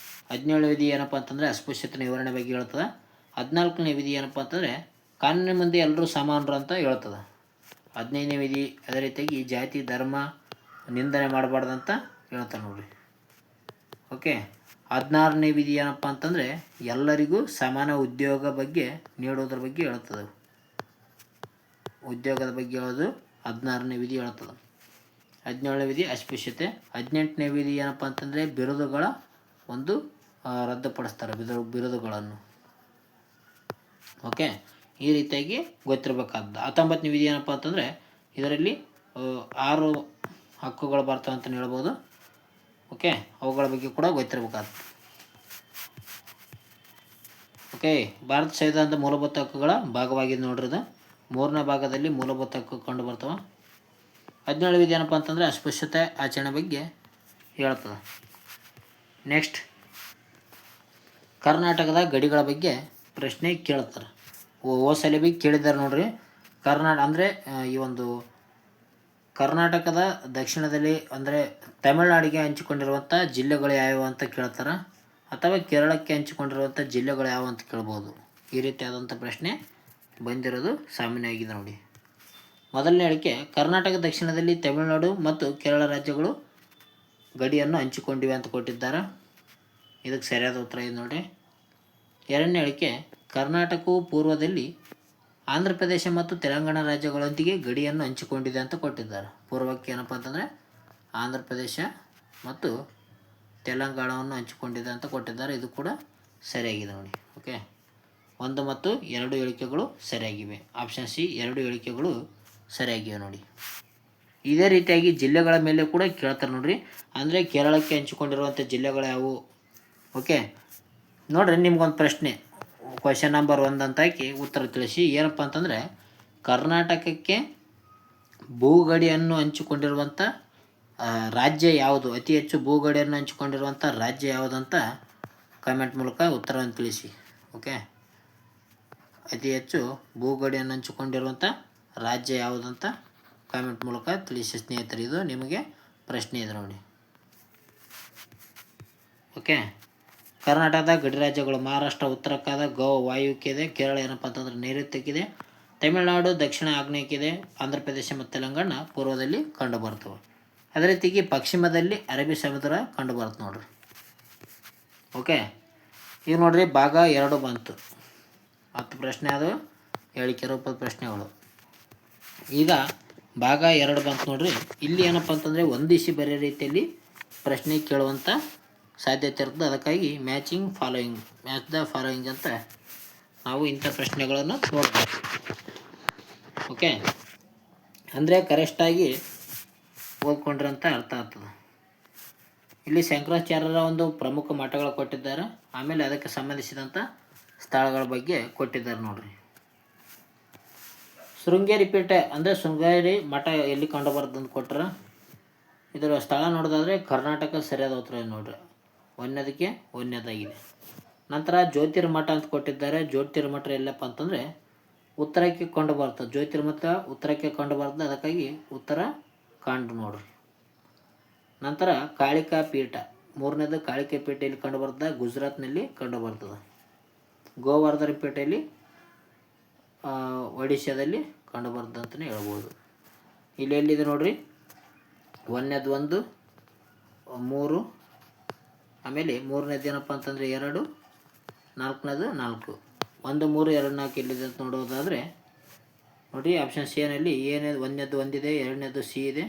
17ನೇ ವಿಧಿ ಏನಪ್ಪ ಅಂತಂದರೆ ಅಸ್ಪೃಶ್ಯತೆ ನಿವಾರಣೆ ಬಗ್ಗೆ ಹೇಳ್ತದೆ. 14ನೇ ವಿಧಿ ಏನಪ್ಪ ಅಂತಂದರೆ ಕಾನೂನಿನ ಮುಂದೆ ಎಲ್ಲರೂ ಸಮಾನರು ಅಂತ ಹೇಳ್ತದೆ. 15ನೇ ವಿಧಿ ಅದೇ ರೀತಿಯಾಗಿ ಜಾತಿ ಧರ್ಮ ನಿಂದನೆ ಮಾಡಬಾರ್ದಂತ ಹೇಳ್ತಾರೆ ನೋಡ್ರಿ. ಓಕೆ, 16ನೇ ವಿಧಿ ಏನಪ್ಪ ಅಂತಂದರೆ ಎಲ್ಲರಿಗೂ ಸಮಾನ ಉದ್ಯೋಗ ಬಗ್ಗೆ ನೀಡೋದ್ರ ಬಗ್ಗೆ ಹೇಳ್ತದೆ. ಉದ್ಯೋಗದ ಬಗ್ಗೆ ಹೇಳೋದು 16ನೇ ವಿಧಿ ಹೇಳ್ತದೆ. 17ನೇ ವಿಧಿ ಅಸ್ಪೃಶ್ಯತೆ. 18ನೇ ವಿಧಿ ಏನಪ್ಪ ಅಂತಂದರೆ ಬಿರುದುಗಳ ಒಂದು ರದ್ದುಪಡಿಸ್ತಾರೆ, ಬಿರುದುಗಳನ್ನು. ಓಕೆ, ಈ ರೀತಿಯಾಗಿ ಗೊತ್ತಿರಬೇಕಾದ. 19ನೇ ವಿಧಿ ಏನಪ್ಪ ಅಂತಂದರೆ ಇದರಲ್ಲಿ 6 ಹಕ್ಕುಗಳು ಬರ್ತವೆ ಅಂತಲೇ ಹೇಳ್ಬೋದು. ಓಕೆ, ಅವುಗಳ ಬಗ್ಗೆ ಕೂಡ ಗೊತ್ತಿರಬೇಕಾಗ್ತದೆ. ಓಕೆ, ಭಾರತ ಸಂವಿಧಾನದ ಮೂಲಭೂತ ಹಕ್ಕುಗಳ ಭಾಗವಾಗಿದೆ ನೋಡ್ರಿ. ಇದು 3ನೇ ಭಾಗದಲ್ಲಿ ಮೂಲಭೂತ ಹಕ್ಕು ಕಂಡು ಬರ್ತವೆ. 17ನೇ ವಿಧಿ ಏನಪ್ಪ ಅಂತಂದರೆ ಅಸ್ಪೃಶ್ಯತೆ ಆಚರಣೆ ಬಗ್ಗೆ ಹೇಳ್ತದೆ. ನೆಕ್ಸ್ಟ್, ಕರ್ನಾಟಕದ ಗಡಿಗಳ ಬಗ್ಗೆ ಪ್ರಶ್ನೆ ಕೇಳ್ತಾರೆ. ಸಲ ಬಗ್ಗೆ ಕೇಳಿದ್ದಾರೆ ನೋಡ್ರಿ. ಅಂದರೆ ಈ ಒಂದು ಕರ್ನಾಟಕದ ದಕ್ಷಿಣದಲ್ಲಿ ಅಂದರೆ ತಮಿಳುನಾಡಿಗೆ ಹಂಚಿಕೊಂಡಿರುವಂಥ ಜಿಲ್ಲೆಗಳು ಯಾವ್ಯಾವ ಅಂತ ಕೇಳ್ತಾರೆ, ಅಥವಾ ಕೇರಳಕ್ಕೆ ಹಂಚಿಕೊಂಡಿರುವಂಥ ಜಿಲ್ಲೆಗಳು ಯಾವ ಅಂತ ಕೇಳ್ಬೋದು. ಈ ರೀತಿಯಾದಂಥ ಪ್ರಶ್ನೆ ಬಂದಿರೋದು ಸಾಮಾನ್ಯವಾಗಿದೆ ನೋಡಿ. ಮೊದಲನೇ ಹೇಳಿಕೆ, ಕರ್ನಾಟಕ ದಕ್ಷಿಣದಲ್ಲಿ ತಮಿಳುನಾಡು ಮತ್ತು ಕೇರಳ ರಾಜ್ಯಗಳು ಗಡಿಯನ್ನು ಹಂಚಿಕೊಂಡಿವೆ ಅಂತ ಕೊಟ್ಟಿದ್ದಾರೆ. ಇದಕ್ಕೆ ಸರಿಯಾದ ಉತ್ತರ ಇದೆ ನೋಡಿರಿ. 2ನೇ ಹೇಳಿಕೆ, ಕರ್ನಾಟಕವು ಪೂರ್ವದಲ್ಲಿ ಆಂಧ್ರ ಪ್ರದೇಶ ಮತ್ತು ತೆಲಂಗಾಣ ರಾಜ್ಯಗಳೊಂದಿಗೆ ಗಡಿಯನ್ನು ಹಂಚಿಕೊಂಡಿದೆ ಅಂತ ಕೊಟ್ಟಿದ್ದಾರೆ. ಪೂರ್ವಕ್ಕೆ ಏನಪ್ಪ ಅಂತಂದರೆ ಆಂಧ್ರ ಪ್ರದೇಶ ಮತ್ತು ತೆಲಂಗಾಣವನ್ನು ಹಂಚಿಕೊಂಡಿದೆ ಅಂತ ಕೊಟ್ಟಿದ್ದಾರೆ. ಇದು ಕೂಡ ಸರಿಯಾಗಿದೆ ನೋಡಿ. ಓಕೆ, 1 ಮತ್ತು 2 ಹೇಳಿಕೆಗಳು ಸರಿಯಾಗಿವೆ. ಆಪ್ಷನ್ ಸಿ 2 ಹೇಳಿಕೆಗಳು ಸರಿಯಾಗಿವೆ ನೋಡಿ. ಇದೇ ರೀತಿಯಾಗಿ ಜಿಲ್ಲೆಗಳ ಮೇಲೆ ಕೂಡ ಕೇಳ್ತಾರೆ ನೋಡ್ರಿ. ಅಂದರೆ ಕೇರಳಕ್ಕೆ ಹಂಚಿಕೊಂಡಿರುವಂಥ ಜಿಲ್ಲೆಗಳು ಯಾವುವು? ಓಕೆ, ನೋಡ್ರಿ, ನಿಮ್ಗೊಂದು ಪ್ರಶ್ನೆ ಕ್ವಶನ್ ನಂಬರ್ 1 ಅಂತ ಹಾಕಿ ಉತ್ತರ ತಿಳಿಸಿ. ಏನಪ್ಪ ಅಂತಂದರೆ ಕರ್ನಾಟಕಕ್ಕೆ ಭೂಗಡಿಯನ್ನು ಹಂಚಿಕೊಂಡಿರುವಂಥ ರಾಜ್ಯ ಯಾವುದು, ಅತಿ ಹೆಚ್ಚು ಭೂಗಡಿಯನ್ನು ಹಂಚಿಕೊಂಡಿರುವಂಥ ರಾಜ್ಯ ಯಾವುದಂತ ಕಾಮೆಂಟ್ ಮೂಲಕ ಉತ್ತರವನ್ನು ತಿಳಿಸಿ. ಓಕೆ, ಅತಿ ಹೆಚ್ಚು ಭೂಗಡಿಯನ್ನು ಹಂಚಿಕೊಂಡಿರುವಂಥ ರಾಜ್ಯ ಯಾವುದಂತ ಕಾಮೆಂಟ್ ಮೂಲಕ ತಿಳಿಸಿ ಸ್ನೇಹಿತರೆ. ಇದು ನಿಮಗೆ ಪ್ರಶ್ನೆ ಇದೆ ನೋಡಿ. ಓಕೆ, ಕರ್ನಾಟಕದ ಗಡಿ ರಾಜ್ಯಗಳು ಮಹಾರಾಷ್ಟ್ರ ಉತ್ತರಕ್ಕಾದ, ಗೋವಾ ವಾಯುವ್ಯಕ್ಕಿದೆ, ಕೇರಳ ಏನಪ್ಪ ಅಂತಂದರೆ ನೈಋತ್ಯಕ್ಕಿದೆ, ತಮಿಳುನಾಡು ದಕ್ಷಿಣ ಆಗ್ನೇಯಕ್ಕಿದೆ, ಆಂಧ್ರ ಪ್ರದೇಶ ಮತ್ತು ತೆಲಂಗಾಣ ಪೂರ್ವದಲ್ಲಿ ಕಂಡುಬರ್ತವೆ. ಅದೇ ರೀತಿಯಾಗಿ ಪಶ್ಚಿಮದಲ್ಲಿ ಅರಬ್ಬಿ ಸಮುದ್ರ ಕಂಡುಬರುತ್ತೆ ನೋಡ್ರಿ. ಓಕೆ, ಈಗ ನೋಡ್ರಿ ಭಾಗ 2 ಬಂತು. 10 ಪ್ರಶ್ನೆ ಅದು ಹೇಳಿಕೆ ರೂಪದ ಪ್ರಶ್ನೆಗಳು. ಈಗ ಭಾಗ 2 ಬಂತು ನೋಡ್ರಿ. ಇಲ್ಲಿ ಏನಪ್ಪ ಅಂತಂದರೆ ಹೊಂದಿಸಿ ಬರೆಯೋ ರೀತಿಯಲ್ಲಿ ಪ್ರಶ್ನೆ ಕೇಳುವಂಥ ಸಾಧ್ಯತೆ ಇರ್ತದೆ. ಅದಕ್ಕಾಗಿ ಮ್ಯಾಚ್ ದ ಫಾಲೋಯಿಂಗ್ ಅಂತ ನಾವು ಇಂಥ ಪ್ರಶ್ನೆಗಳನ್ನು ನೋಡ್ಬೇಕು. ಓಕೆ, ಅಂದರೆ ಕರೆಕ್ಟಾಗಿ ಓದ್ಕೊಂಡ್ರೆ ಅಂತ ಅರ್ಥ ಆಗ್ತದೆ. ಇಲ್ಲಿ ಶಂಕರಾಚಾರ್ಯರ ಒಂದು ಪ್ರಮುಖ ಮಠಗಳು ಕೊಟ್ಟಿದ್ದಾರೆ, ಆಮೇಲೆ ಅದಕ್ಕೆ ಸಂಬಂಧಿಸಿದಂಥ ಸ್ಥಳಗಳ ಬಗ್ಗೆ ಕೊಟ್ಟಿದ್ದಾರೆ ನೋಡ್ರಿ. ಶೃಂಗೇರಿ ಪೀಠ ಅಂದರೆ ಶೃಂಗೇರಿ ಮಠ ಎಲ್ಲಿ ಕಂಡು ಬರ್ತದೆ ಅಂತ ಕೊಟ್ಟರೆ, ಇದರ ಸ್ಥಳ ನೋಡೋದಾದರೆ ಕರ್ನಾಟಕ ಸರಿಯಾದ ಉತ್ತರ ನೋಡ್ರಿ. ಒಂದನೇದಕ್ಕೆ ಒಂದನೇದಾಗಿದೆ. ನಂತರ ಜ್ಯೋತಿರ್ಮಠ ಅಂತ ಕೊಟ್ಟಿದ್ದಾರೆ. ಜ್ಯೋತಿರ್ಮಠ ಎಲ್ಲಪ್ಪ ಅಂತಂದರೆ ಉತ್ತರಕ್ಕೆ ಕಂಡು ಬರ್ತದೆ. ಜ್ಯೋತಿರ್ಮಠ ಉತ್ತರಕ್ಕೆ ಕಂಡು ಬರ್ತದೆ, ಅದಕ್ಕಾಗಿ ಉತ್ತರ ಕಾಂಡು ನೋಡ್ರಿ. ನಂತರ ಕಾಳಿಕಾ ಪೀಠ, 3ನೇದು ಕಾಳಿಕಾ ಪೀಠ ಎಲ್ಲಿ ಕಂಡು ಬರ್ತದೆ? ಗುಜರಾತ್ನಲ್ಲಿ ಕಂಡು ಬರ್ತದೆ. ಗೋವರ್ಧನ ಪೀಠೆಯಲ್ಲಿ ಒಡಿಶಾದಲ್ಲಿ ಕಂಡು ಬರ್ತದೆ ಅಂತಲೇ ಹೇಳ್ಬೋದು. ಇಲ್ಲಿ ಎಲ್ಲಿದೆ ನೋಡ್ರಿ, 1ನೇದು 1, 3, ಆಮೇಲೆ 3ನೇದು ಏನಪ್ಪ ಅಂತಂದರೆ 2, 4ನೇದು 4. 1, 3, 2, 4 ಎಲ್ಲಿದೆ ಅಂತ ನೋಡೋದಾದರೆ ನೋಡಿ, ಆಪ್ಷನ್ ಸಿ ನಲ್ಲಿ 1ನೇದು 1 ಇದೆ, 2ನೇದು ಸಿ ಇದೆ,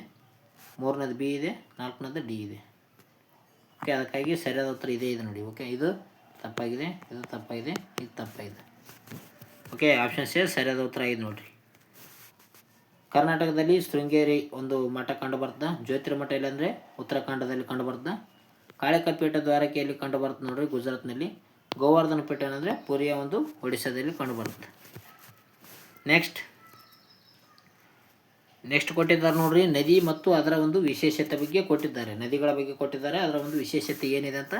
3ನೇದು ಬಿ ಇದೆ, 4ನೇದು ಡಿ ಇದೆ. ಓಕೆ, ಅದಕ್ಕಾಗಿ ಸರಿಯಾದ ಉತ್ತರ ಇದೆ ನೋಡಿ. ಓಕೆ, ಇದು ತಪ್ಪಾಗಿದೆ, ಇದು ತಪ್ಪಾಗಿದೆ, ಇದು ತಪ್ಪಾಗಿದೆ. ಓಕೆ, ಆಪ್ಷನ್ ಸಿ ಸರಿಯಾದ ಉತ್ತರ ಆಗಿದೆ ನೋಡಿರಿ. ಕರ್ನಾಟಕದಲ್ಲಿ ಶೃಂಗೇರಿ ಒಂದು ಮಠ ಕಂಡು ಬರ್ತದೆ. ಜ್ಯೋತಿರ್ಮಠ ಇಲ್ಲಾಂದರೆ ಉತ್ತರಾಖಂಡದಲ್ಲಿ ಕಂಡು ಬರ್ತದೆ. ಕಾಳಿಕಾ ಪೀಠ ದ್ವಾರಕೆಯಲ್ಲಿ ಕಂಡು ಬರ್ತದೆ ನೋಡ್ರಿ, ಗುಜರಾತ್ನಲ್ಲಿ. ಗೋವರ್ಧನ ಪೀಠ ಏನಂದರೆ ಪುರಿಯ ಒಂದು ಒಡಿಶಾದಲ್ಲಿ ಕಂಡು ಬರ್ತದೆ. ನೆಕ್ಸ್ಟ್ ಕೊಟ್ಟಿದ್ದಾರೆ ನೋಡ್ರಿ, ನದಿ ಮತ್ತು ಅದರ ಒಂದು ವಿಶೇಷತೆ ಬಗ್ಗೆ ಕೊಟ್ಟಿದ್ದಾರೆ. ನದಿಗಳ ಬಗ್ಗೆ ಕೊಟ್ಟಿದ್ದಾರೆ, ಅದರ ಒಂದು ವಿಶೇಷತೆ ಏನಿದೆ ಅಂತ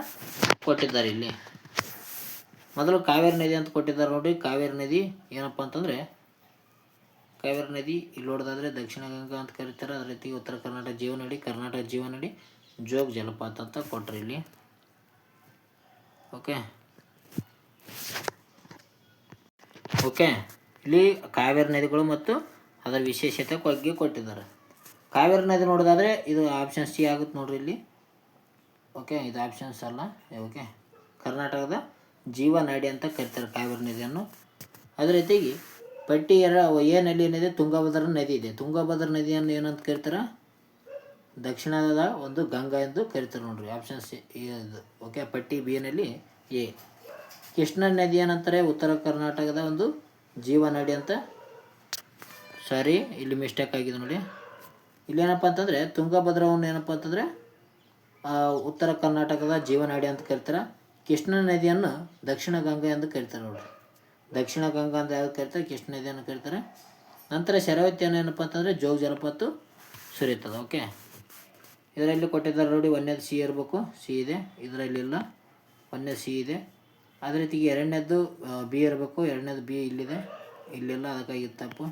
ಕೊಟ್ಟಿದ್ದಾರೆ. ಇಲ್ಲಿ ಮೊದಲು ಕಾವೇರಿ ನದಿ ಅಂತ ಕೊಟ್ಟಿದ್ದಾರೆ ನೋಡ್ರಿ. ಕಾವೇರಿ ನದಿ ಏನಪ್ಪ ಅಂತಂದರೆ, ಕಾವೇರಿ ನದಿ ಇಲ್ಲಿ ನೋಡೋದಾದರೆ ದಕ್ಷಿಣ ಗಂಗಾ ಅಂತ ಕರೀತಾರೆ. ಅದೇ ರೀತಿ ಉತ್ತರ ಕರ್ನಾಟಕ ಜೀವನಡಿ, ಕರ್ನಾಟಕ ಜೀವನಡಿ, ಜೋಗ ಜಲಪಾತ ಅಂತ ಕೊಟ್ಟರೆ ಇಲ್ಲಿ. ಓಕೆ ಇಲ್ಲಿ ಕಾವೇರಿ ನದಿಗಳು ಮತ್ತು ಅದರ ವಿಶೇಷತೆ ಬಗ್ಗೆ ಕೊಟ್ಟಿದ್ದಾರೆ. ಕಾವೇರಿ ನದಿ ನೋಡೋದಾದರೆ ಇದು ಆಪ್ಷನ್ ಸಿ ಆಗುತ್ತೆ ನೋಡ್ರಿ ಇಲ್ಲಿ. ಇದು ಆಪ್ಷನ್ಸ್ ಅಲ್ಲ. ಕರ್ನಾಟಕದ ಜೀವನಾಡಿ ಅಂತ ಕರೀತಾರೆ ಕಾವೇರಿ ನದಿಯನ್ನು. ಅದೇ ರೀತಿಯಾಗಿ ಪಟ್ಟಿ ಎ ನದಿ ಏನಿದೆ, ತುಂಗಭದ್ರಾ ನದಿ ಇದೆ. ತುಂಗಭದ್ರಾ ನದಿಯನ್ನು ಏನಂತ ಕರೀತಾರೆ, ದಕ್ಷಿಣದ ಒಂದು ಗಂಗಾ ಎಂದು ಕರೀತಾರೆ ನೋಡ್ರಿ. ಆಪ್ಷನ್ ಸಿ ಇದು. ಪಟ್ಟಿ ಬಿ ನಲ್ಲಿ ಎ. ಕೃಷ್ಣಾ ನದಿ ಏನಂತಾರೆ, ಉತ್ತರ ಕರ್ನಾಟಕದ ಒಂದು ಜೀವನಾಡಿ ಅಂತ. ಸಾರಿ, ಇಲ್ಲಿ ಮಿಸ್ಟೇಕ್ ಆಗಿದೆ ನೋಡಿ. ಇಲ್ಲಿ ಏನಪ್ಪ ಅಂತಂದರೆ ತುಂಗಭದ್ರವನ್ನು ಏನಪ್ಪ ಅಂತಂದರೆ ಉತ್ತರ ಕರ್ನಾಟಕದ ಜೀವನಾಡಿ ಅಂತ ಕರೀತಾರೆ. ಕೃಷ್ಣಾ ನದಿಯನ್ನು ದಕ್ಷಿಣ ಗಂಗಾ ಎಂದು ಕರೀತಾರೆ ನೋಡ್ರಿ. ದಕ್ಷಿಣ ಗಂಗಾ ಅಂತ ಯಾವ್ದು ಕರೀತಾರೆ, ಕೃಷ್ಣ ನದಿಯನ್ನು ಕರೀತಾರೆ. ನಂತರ ಶರಾವತಿಯನ್ನು ಏನಪ್ಪ ಅಂತಂದರೆ ಜೋಗ ಜಲಪಾತ ಸುರಿಯುತ್ತದೆ. ಇದರಲ್ಲಿ ಕೊಟ್ಟಿದ್ದಾರೆ ನೋಡಿ, ಒಂದನೇದು ಸಿ ಇರಬೇಕು, ಸಿ ಇದೆ, ಇದರಲ್ಲಿಲ್ಲ. ಒಂದನೇದು ಸಿ ಇದೆ. ಅದೇ ರೀತಿಗೆ ಎರಡನೇದು ಬಿ ಇರಬೇಕು, ಎರಡನೇದು ಬಿ ಇಲ್ಲಿದೆ, ಇಲ್ಲಿಲ್ಲ, ಅದಕ್ಕಾಗಿ ತಪ್ಪು.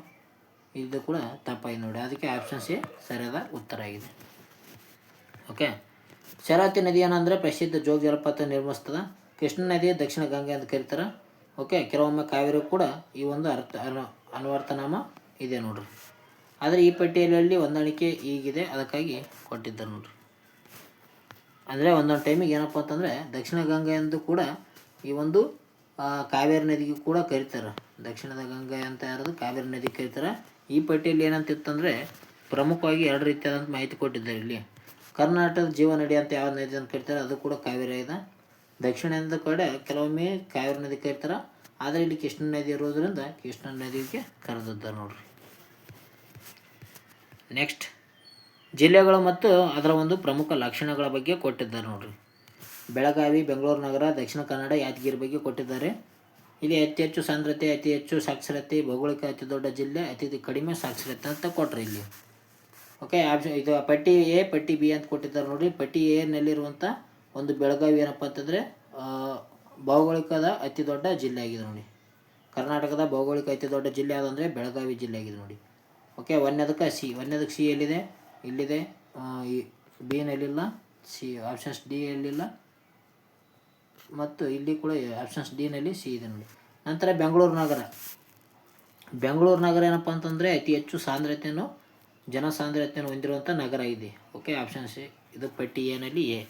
ಇದು ಕೂಡ ತಪ್ಪಾಗಿದೆ ನೋಡಿ. ಅದಕ್ಕೆ ಆಪ್ಷನ್ ಸಿ ಸರಿಯಾದ ಉತ್ತರ ಆಗಿದೆ. ಶರಾವತಿ ನದಿ ಏನಂದರೆ ಪ್ರಸಿದ್ಧ ಜೋಗ ಜಲಪಾತ ನಿರ್ಮಿಸ್ತದೆ. ಕೃಷ್ಣ ನದಿ ದಕ್ಷಿಣ ಗಂಗೆ ಅಂತ ಕರೀತಾರೆ. ಕೆಲವೊಮ್ಮೆ ಕಾವೇರಿ ಕೂಡ ಈ ಒಂದು ಅನ್ವರ್ಥನಾಮ ಇದೆ ನೋಡ್ರಿ. ಆದರೆ ಈ ಪಟ್ಟಿಯಲ್ಲಿ ಹೊಂದಾಣಿಕೆ ಈಗಿದೆ, ಅದಕ್ಕಾಗಿ ಕೊಟ್ಟಿದ್ದಾರೆ ನೋಡ್ರಿ. ಅಂದರೆ ಒಂದೊಂದು ಟೈಮಿಗೆ ಏನಪ್ಪ ಅಂತಂದರೆ ದಕ್ಷಿಣ ಗಂಗಾ ಎಂದು ಕೂಡ ಈ ಒಂದು ಕಾವೇರಿ ನದಿಗೆ ಕೂಡ ಕರೀತಾರೆ. ದಕ್ಷಿಣದ ಗಂಗಾ ಅಂತ ಯಾರದು ಕಾವೇರಿ ನದಿ ಕರೀತಾರೆ. ಈ ಪಟ್ಟಿಯಲ್ಲಿ ಏನಂತಿತ್ತಂದರೆ ಪ್ರಮುಖವಾಗಿ ಎರಡು ರೀತಿಯಾದಂಥ ಮಾಹಿತಿ ಕೊಟ್ಟಿದ್ದಾರೆ. ಇಲ್ಲಿ ಕರ್ನಾಟಕದ ಜೀವನಡಿ ಅಂತ ಯಾವ ನದಿ ಅಂತ ಕರೀತಾರೆ, ಅದು ಕೂಡ ಕಾವೇರಿ ಇದೆ. ದಕ್ಷಿಣದ ಕಡೆ ಕೆಲವೊಮ್ಮೆ ಕಾವೇರಿ ನದಿ ಕರೀತಾರೆ, ಆದರೆ ಇಲ್ಲಿ ಕೃಷ್ಣ ನದಿ ಇರೋದ್ರಿಂದ ಕೃಷ್ಣ ನದಿಗೆ ಕರೆದಿದ್ದಾರೆ ನೋಡ್ರಿ. ನೆಕ್ಸ್ಟ್ ಜಿಲ್ಲೆಗಳು ಮತ್ತು ಅದರ ಒಂದು ಪ್ರಮುಖ ಲಕ್ಷಣಗಳ ಬಗ್ಗೆ ಕೊಟ್ಟಿದ್ದಾರೆ ನೋಡ್ರಿ. ಬೆಳಗಾವಿ, ಬೆಂಗಳೂರು ನಗರ, ದಕ್ಷಿಣ ಕನ್ನಡ, ಯಾದಗಿರಿ ಬಗ್ಗೆ ಕೊಟ್ಟಿದ್ದಾರೆ. ಇಲ್ಲಿ ಅತಿ ಹೆಚ್ಚು ಸಾಂದ್ರತೆ, ಅತಿ ಹೆಚ್ಚು ಸಾಕ್ಷರತೆ, ಭೌಗೋಳಿಕ ಅತಿ ದೊಡ್ಡ ಜಿಲ್ಲೆ, ಅತಿ ಕಡಿಮೆ ಸಾಕ್ಷರತೆ ಅಂತ ಕೊಟ್ಟರೆ ಇಲ್ಲಿ. ಆಪ್ಷನ್ ಇದು ಪಟ್ಟಿ ಎ, ಪಟ್ಟಿ ಬಿ ಅಂತ ಕೊಟ್ಟಿದ್ದಾರೆ ನೋಡಿ. ಪಟ್ಟಿ ಎ ನಲ್ಲಿರುವಂಥ ಒಂದು ಬೆಳಗಾವಿ ಏನಪ್ಪ ಅಂತಂದರೆ ಭೌಗೋಳಿಕದ ಅತಿ ದೊಡ್ಡ ಜಿಲ್ಲೆ ಆಗಿದೆ ನೋಡಿ. ಕರ್ನಾಟಕದ ಭೌಗೋಳಿಕ ಅತಿ ದೊಡ್ಡ ಜಿಲ್ಲೆ ಯಾವುದಂದರೆ ಬೆಳಗಾವಿ ಜಿಲ್ಲೆ ಆಗಿದೆ ನೋಡಿ. ಒಂದನೇದಕ್ಕೆ ಸಿ, ಒಂದನೇದಕ್ಕೆ ಸಿ ಎಲ್ಲಿದೆ, ಇಲ್ಲಿದೆ. ಬಿ ನಲ್ಲಿಲ್ಲ, ಸಿ ಆಪ್ಷನ್ಸ್ ಡಿ ಯಲ್ಲಿಲ್ಲ, ಮತ್ತು ಇಲ್ಲಿ ಕೂಡ ಆಪ್ಷನ್ಸ್ ಡಿ ನಲ್ಲಿ ಸಿ ಇದೆ ನೋಡಿ. ನಂತರ ಬೆಂಗಳೂರು ನಗರ. ಬೆಂಗಳೂರು ನಗರ ಏನಪ್ಪ ಅಂತಂದರೆ ಅತಿ ಹೆಚ್ಚು ಸಾಂದ್ರತೆಯನ್ನು, ಜನಸಾಂದ್ರತೆಯನ್ನು ಹೊಂದಿರುವಂಥ ನಗರ ಇದೆ. ಆಪ್ಷನ್ ಸಿ ಇದು ಪಟ್ಟಿ ಎ ನಲ್ಲಿ ಎ.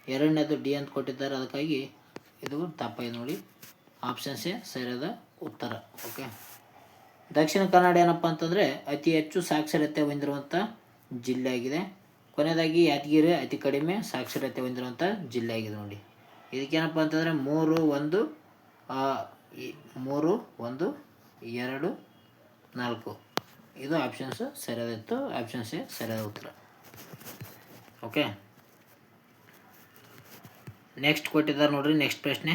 ಎರಡನೇದು ಡಿ ಅಂತ ಕೊಟ್ಟಿದ್ದಾರೆ, ಅದಕ್ಕಾಗಿ ಇದು ತಪ್ಪಾಗಿದೆ ನೋಡಿ. ಆಪ್ಷನ್ ಸಿ ಸರಿಯಾದ ಉತ್ತರ. ದಕ್ಷಿಣ ಕನ್ನಡ ಏನಪ್ಪ ಅಂತಂದರೆ ಅತಿ ಹೆಚ್ಚು ಸಾಕ್ಷರತೆ ಹೊಂದಿರುವಂಥ ಜಿಲ್ಲೆ ಆಗಿದೆ. ಕೊನೆಯದಾಗಿ ಯಾದಗಿರಿ ಅತಿ ಕಡಿಮೆ ಸಾಕ್ಷರತೆ ಹೊಂದಿರುವಂಥ ಜಿಲ್ಲೆ ಆಗಿದೆ ನೋಡಿ. ಇದಕ್ಕೇನಪ್ಪ ಅಂತಂದರೆ 3, 1, 3, 1, 2, 4 ಇದು ಆಪ್ಷನ್ಸ್ ಸರಿಯಾದಿತ್ತು. ಆಪ್ಷನ್ ಸಿ ಸರಿಯಾದ ಉತ್ತರ. ನೆಕ್ಸ್ಟ್ ಕೊಟ್ಟಿದ್ದಾರೆ ನೋಡ್ರಿ. ನೆಕ್ಸ್ಟ್ ಪ್ರಶ್ನೆ,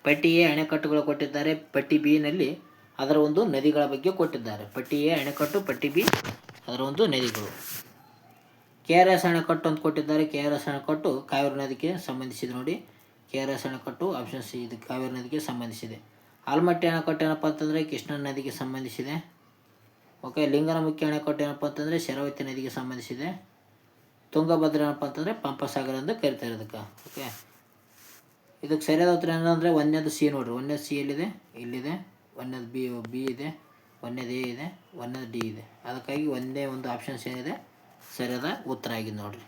ಪಟ್ಟಿ ಎ ಅಣೆಕಟ್ಟುಗಳು ಕೊಟ್ಟಿದ್ದಾರೆ. ಪಟ್ಟಿ ಬಿ ನಲ್ಲಿ ಅದರ ಒಂದು ನದಿಗಳ ಬಗ್ಗೆ ಕೊಟ್ಟಿದ್ದಾರೆ. ಪಟ್ಟಿ ಎ ಅಣೆಕಟ್ಟು, ಪಟ್ಟಿ ಬಿ ಅದರ ಒಂದು ನದಿಗಳು. KRS ಅಣೆಕಟ್ಟು ಅಂತ ಕೊಟ್ಟಿದ್ದಾರೆ. KRS ಅಣೆಕಟ್ಟು ಕಾವೇರಿ ನದಿಗೆ ಸಂಬಂಧಿಸಿದೆ ನೋಡಿ. KRS ಅಣೆಕಟ್ಟು ಆಪ್ಷನ್ ಸಿ ಇದು ಕಾವೇರಿ ನದಿಗೆ ಸಂಬಂಧಿಸಿದೆ. ಆಲಮಟ್ಟಿ ಅಣೆಕಟ್ಟು ಏನಪ್ಪ ಅಂತಂದರೆ ಕೃಷ್ಣಾ ನದಿಗೆ ಸಂಬಂಧಿಸಿದೆ. ಲಿಂಗನಮುಖಿ ಅಣೆಕಟ್ಟು ಏನಪ್ಪ ಅಂತಂದರೆ ಶರಾವತಿ ನದಿಗೆ ಸಂಬಂಧಿಸಿದೆ. ತುಂಗಭದ್ರಾ ಏನಪ್ಪ ಅಂತಂದರೆ ಪಂಪಸಾಗರ ಎಂದು ಕರಿತಾರೆ ಇದಕ್ಕೆ. ಇದಕ್ಕೆ ಸರಿಯಾದ ಉತ್ತರ ಏನಂದರೆ ಒಂದನೇದು ಸಿ ನೋಡ್ರಿ. ಒಂದನೇದು ಸಿ ಎಲ್ಲಿದೆ, ಇಲ್ಲಿದೆ. ಒಂದನೇದು ಬಿ ಇದೆ, ಒಂದನೇದು ಎ ಇದೆ, ಒಂದನೇದು ಡಿ ಇದೆ. ಅದಕ್ಕಾಗಿ ಒಂದೇ ಒಂದು ಆಪ್ಷನ್ಸ್ ಏನಿದೆ ಸರಿಯಾದ ಉತ್ತರ ಆಗಿದೆ ನೋಡ್ರಿ.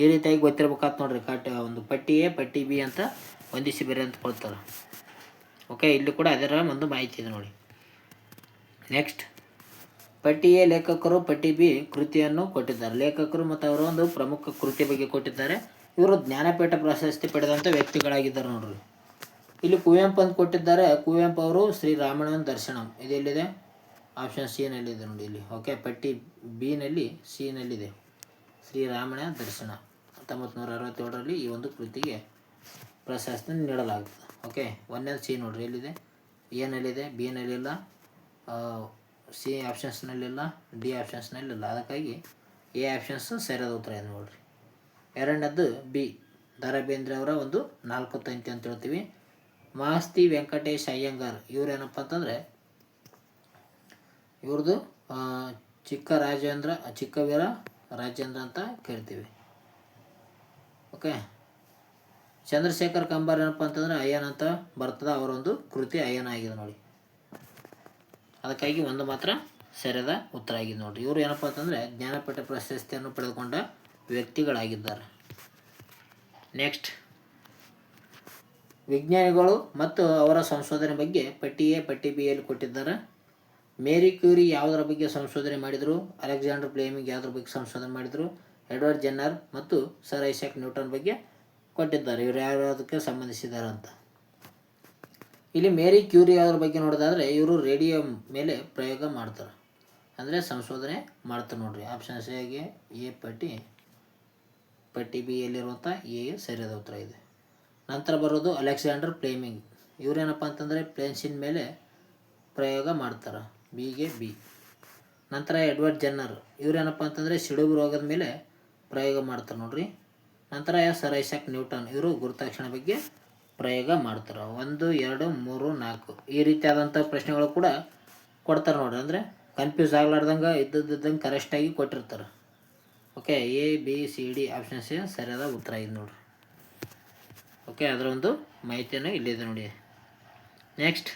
ಈ ರೀತಿಯಾಗಿ ಗೊತ್ತಿರ್ಬೇಕಾತ್ ನೋಡ್ರಿ. ಒಂದು ಪಟ್ಟಿ ಎ, ಪಟ್ಟಿ ಬಿ ಅಂತ ಹೊಂದಿಸಿ ಬೇರೆ ಅಂತ ಕೊಡ್ತಾರೆ. ಇಲ್ಲಿ ಕೂಡ ಅದರ ಒಂದು ಮಾಹಿತಿ ಇದೆ ನೋಡಿ. ನೆಕ್ಸ್ಟ್ ಪಟ್ಟಿ ಎ ಲೇಖಕರು, ಪಟ್ಟಿ ಬಿ ಕೃತಿಯನ್ನು ಕೊಟ್ಟಿದ್ದಾರೆ. ಲೇಖಕರು ಮತ್ತು ಅವರ ಒಂದು ಪ್ರಮುಖ ಕೃತಿ ಬಗ್ಗೆ ಕೊಟ್ಟಿದ್ದಾರೆ. ಇವರು ಜ್ಞಾನಪೀಠ ಪ್ರಶಸ್ತಿ ಪಡೆದಂಥ ವ್ಯಕ್ತಿಗಳಾಗಿದ್ದಾರೆ ನೋಡ್ರಿ. ಇಲ್ಲಿ ಕುವೆಂಪು ಅಂತ ಕೊಟ್ಟಿದ್ದಾರೆ. ಕುವೆಂಪು ಅವರು ಶ್ರೀರಾಮಣ್ಣ ದರ್ಶನಂ ಇದೆಲ್ಲಿದೆ, ಆಪ್ಷನ್ ಸಿ ನಲ್ಲಿದೆ ನೋಡಿ ಇಲ್ಲಿ. ಪಟ್ಟಿ ಬಿ ನಲ್ಲಿ ಸಿ ನಲ್ಲಿದೆ ಶ್ರೀರಾಮಣ್ಣ ದರ್ಶನ. 1967ರಲ್ಲಿ ಈ ಒಂದು ಕೃತಿಗೆ ಪ್ರಶಸ್ತಿ ನೀಡಲಾಗುತ್ತದೆ. ಒಂದನೇದು ಸಿ ನೋಡ್ರಿ ಎಲ್ಲಿದೆ, ಎನಲ್ಲಿದೆ, ಬಿ ನಲ್ಲಿಲ್ಲ, ಸಿ ಆಪ್ಷನ್ಸ್ನಲ್ಲಿಲ್ಲ, ಡಿ ಆಪ್ಷನ್ಸ್ನಲ್ಲಿಲ್ಲ. ಅದಕ್ಕಾಗಿ ಎ ಆಪ್ಷನ್ಸ್ ಸರಿಯಾದ ಉತ್ತರ ಇದೆ ನೋಡಿರಿ. ಎರಡನೇದ್ದು ಬಿ, ದ ರಾ ಬೇಂದ್ರೆ ಅವರ ಒಂದು 4 ತಂತಿ ಅಂತ ಹೇಳ್ತೀವಿ. ಮಾಸ್ತಿ ವೆಂಕಟೇಶ್ ಅಯ್ಯಂಗಾರ್ ಇವರೇನಪ್ಪ ಅಂತಂದರೆ ಇವ್ರದ್ದು ಚಿಕ್ಕವೀರ ರಾಜೇಂದ್ರ ಅಂತ ಕೇಳ್ತೀವಿ. ಓಕೆ. ಚಂದ್ರಶೇಖರ್ ಕಂಬಾರ್ ಏನಪ್ಪ ಅಂತಂದರೆ ಅಯ್ಯನ್ ಅಂತ ಬರ್ತದೆ, ಅವರೊಂದು ಕೃತಿ ಅಯ್ಯನ ಆಗಿದೆ ನೋಡಿ. ಅದಕ್ಕಾಗಿ ಒಂದು ಮಾತ್ರ ಸರಿಯಾದ ಉತ್ತರ ಆಗಿದೆ ನೋಡಿರಿ. ಇವರು ಏನಪ್ಪ ಅಂತಂದರೆ ಜ್ಞಾನಪೀಠ ಪ್ರಶಸ್ತಿಯನ್ನು ಪಡೆದುಕೊಂಡ ವ್ಯಕ್ತಿಗಳಾಗಿದ್ದಾರೆ. ನೆಕ್ಸ್ಟ್, ವಿಜ್ಞಾನಿಗಳು ಮತ್ತು ಅವರ ಸಂಶೋಧನೆ ಬಗ್ಗೆ ಪಟ್ಟಿ ಎ ಪಟ್ಟಿ ಬಿ ಯಲ್ಲಿ ಕೊಟ್ಟಿದ್ದಾರೆ. ಮೇರಿ ಕ್ಯೂರಿ ಯಾವುದರ ಬಗ್ಗೆ ಸಂಶೋಧನೆ ಮಾಡಿದರು? ಅಲೆಕ್ಸಾಂಡರ್ ಫ್ಲೆಮಿಂಗ್ ಯಾವುದರ ಬಗ್ಗೆ ಸಂಶೋಧನೆ ಮಾಡಿದರು? ಎಡ್ವರ್ಡ್ ಜೆನ್ನರ್ ಮತ್ತು ಸರ್ ಐಸಾಕ್ ನ್ಯೂಟನ್ ಬಗ್ಗೆ ಕೊಟ್ಟಿದ್ದಾರೆ. ಇವರು ಯಾವ್ಯಾವುದಕ್ಕೆ ಸಂಬಂಧಿಸಿದ್ದಾರೆ ಅಂತ. ಇಲ್ಲಿ ಮೇರಿ ಕ್ಯೂರಿ ಯಾವುದ್ರ ಬಗ್ಗೆ ನೋಡೋದಾದರೆ ಇವರು ರೇಡಿಯಂ ಮೇಲೆ ಪ್ರಯೋಗ ಮಾಡ್ತಾರೆ, ಅಂದರೆ ಸಂಶೋಧನೆ ಮಾಡ್ತಾರೆ ನೋಡ್ರಿ. ಆಪ್ಷನ್ಸ್ ಎಗೆ ಎ ಪಟ್ಟಿ ಬಿ ಯಲ್ಲಿರುವಂಥ ಎ ಸರಿಯಾದ ಉತ್ತರ ಇದೆ. ನಂತರ ಬರೋದು ಅಲೆಕ್ಸಾಂಡರ್ ಫ್ಲೆಮಿಂಗ್. ಇವರೇನಪ್ಪ ಅಂತಂದರೆ ಪೆನ್ಸಿನ್ ಮೇಲೆ ಪ್ರಯೋಗ ಮಾಡ್ತಾರೆ, ಬಿಗೆ ಬಿ. ನಂತರ ಎಡ್ವರ್ಡ್ ಜೆನ್ನರ್ ಇವರೇನಪ್ಪ ಅಂತಂದರೆ ಸಿಡುಬು ರೋಗದ ಮೇಲೆ ಪ್ರಯೋಗ ಮಾಡ್ತಾರೆ ನೋಡ್ರಿ. ನಂತರ ಸರ್ ಐಸಾಕ್ ನ್ಯೂಟನ್ ಇವರು ಗುರುತ್ವಾಕರ್ಷಣೆ ಬಗ್ಗೆ ಪ್ರಯೋಗ ಮಾಡ್ತಾರೆ. 1, 2, 3, 4 ಈ ರೀತಿಯಾದಂಥ ಪ್ರಶ್ನೆಗಳು ಕೂಡ ಕೊಡ್ತಾರೆ ನೋಡ್ರಿ. ಅಂದರೆ ಕನ್ಫ್ಯೂಸ್ ಆಗಲಾರ್ದಂಗೆ ಇದ್ದಂಗೆ ಕರೆಕ್ಟಾಗಿ ಕೊಟ್ಟಿರ್ತಾರೆ. Okay, A B C D options A ಸರಿಯಾದ ಉತ್ತರ ಇದೆ ನೋಡ್ರಿ. ಓಕೆ, ಅದರ ಒಂದು ಮಾಹಿತಿಯನ್ನು ಇಲ್ಲಿದೆ ನೋಡಿ. ನೆಕ್ಸ್ಟ್,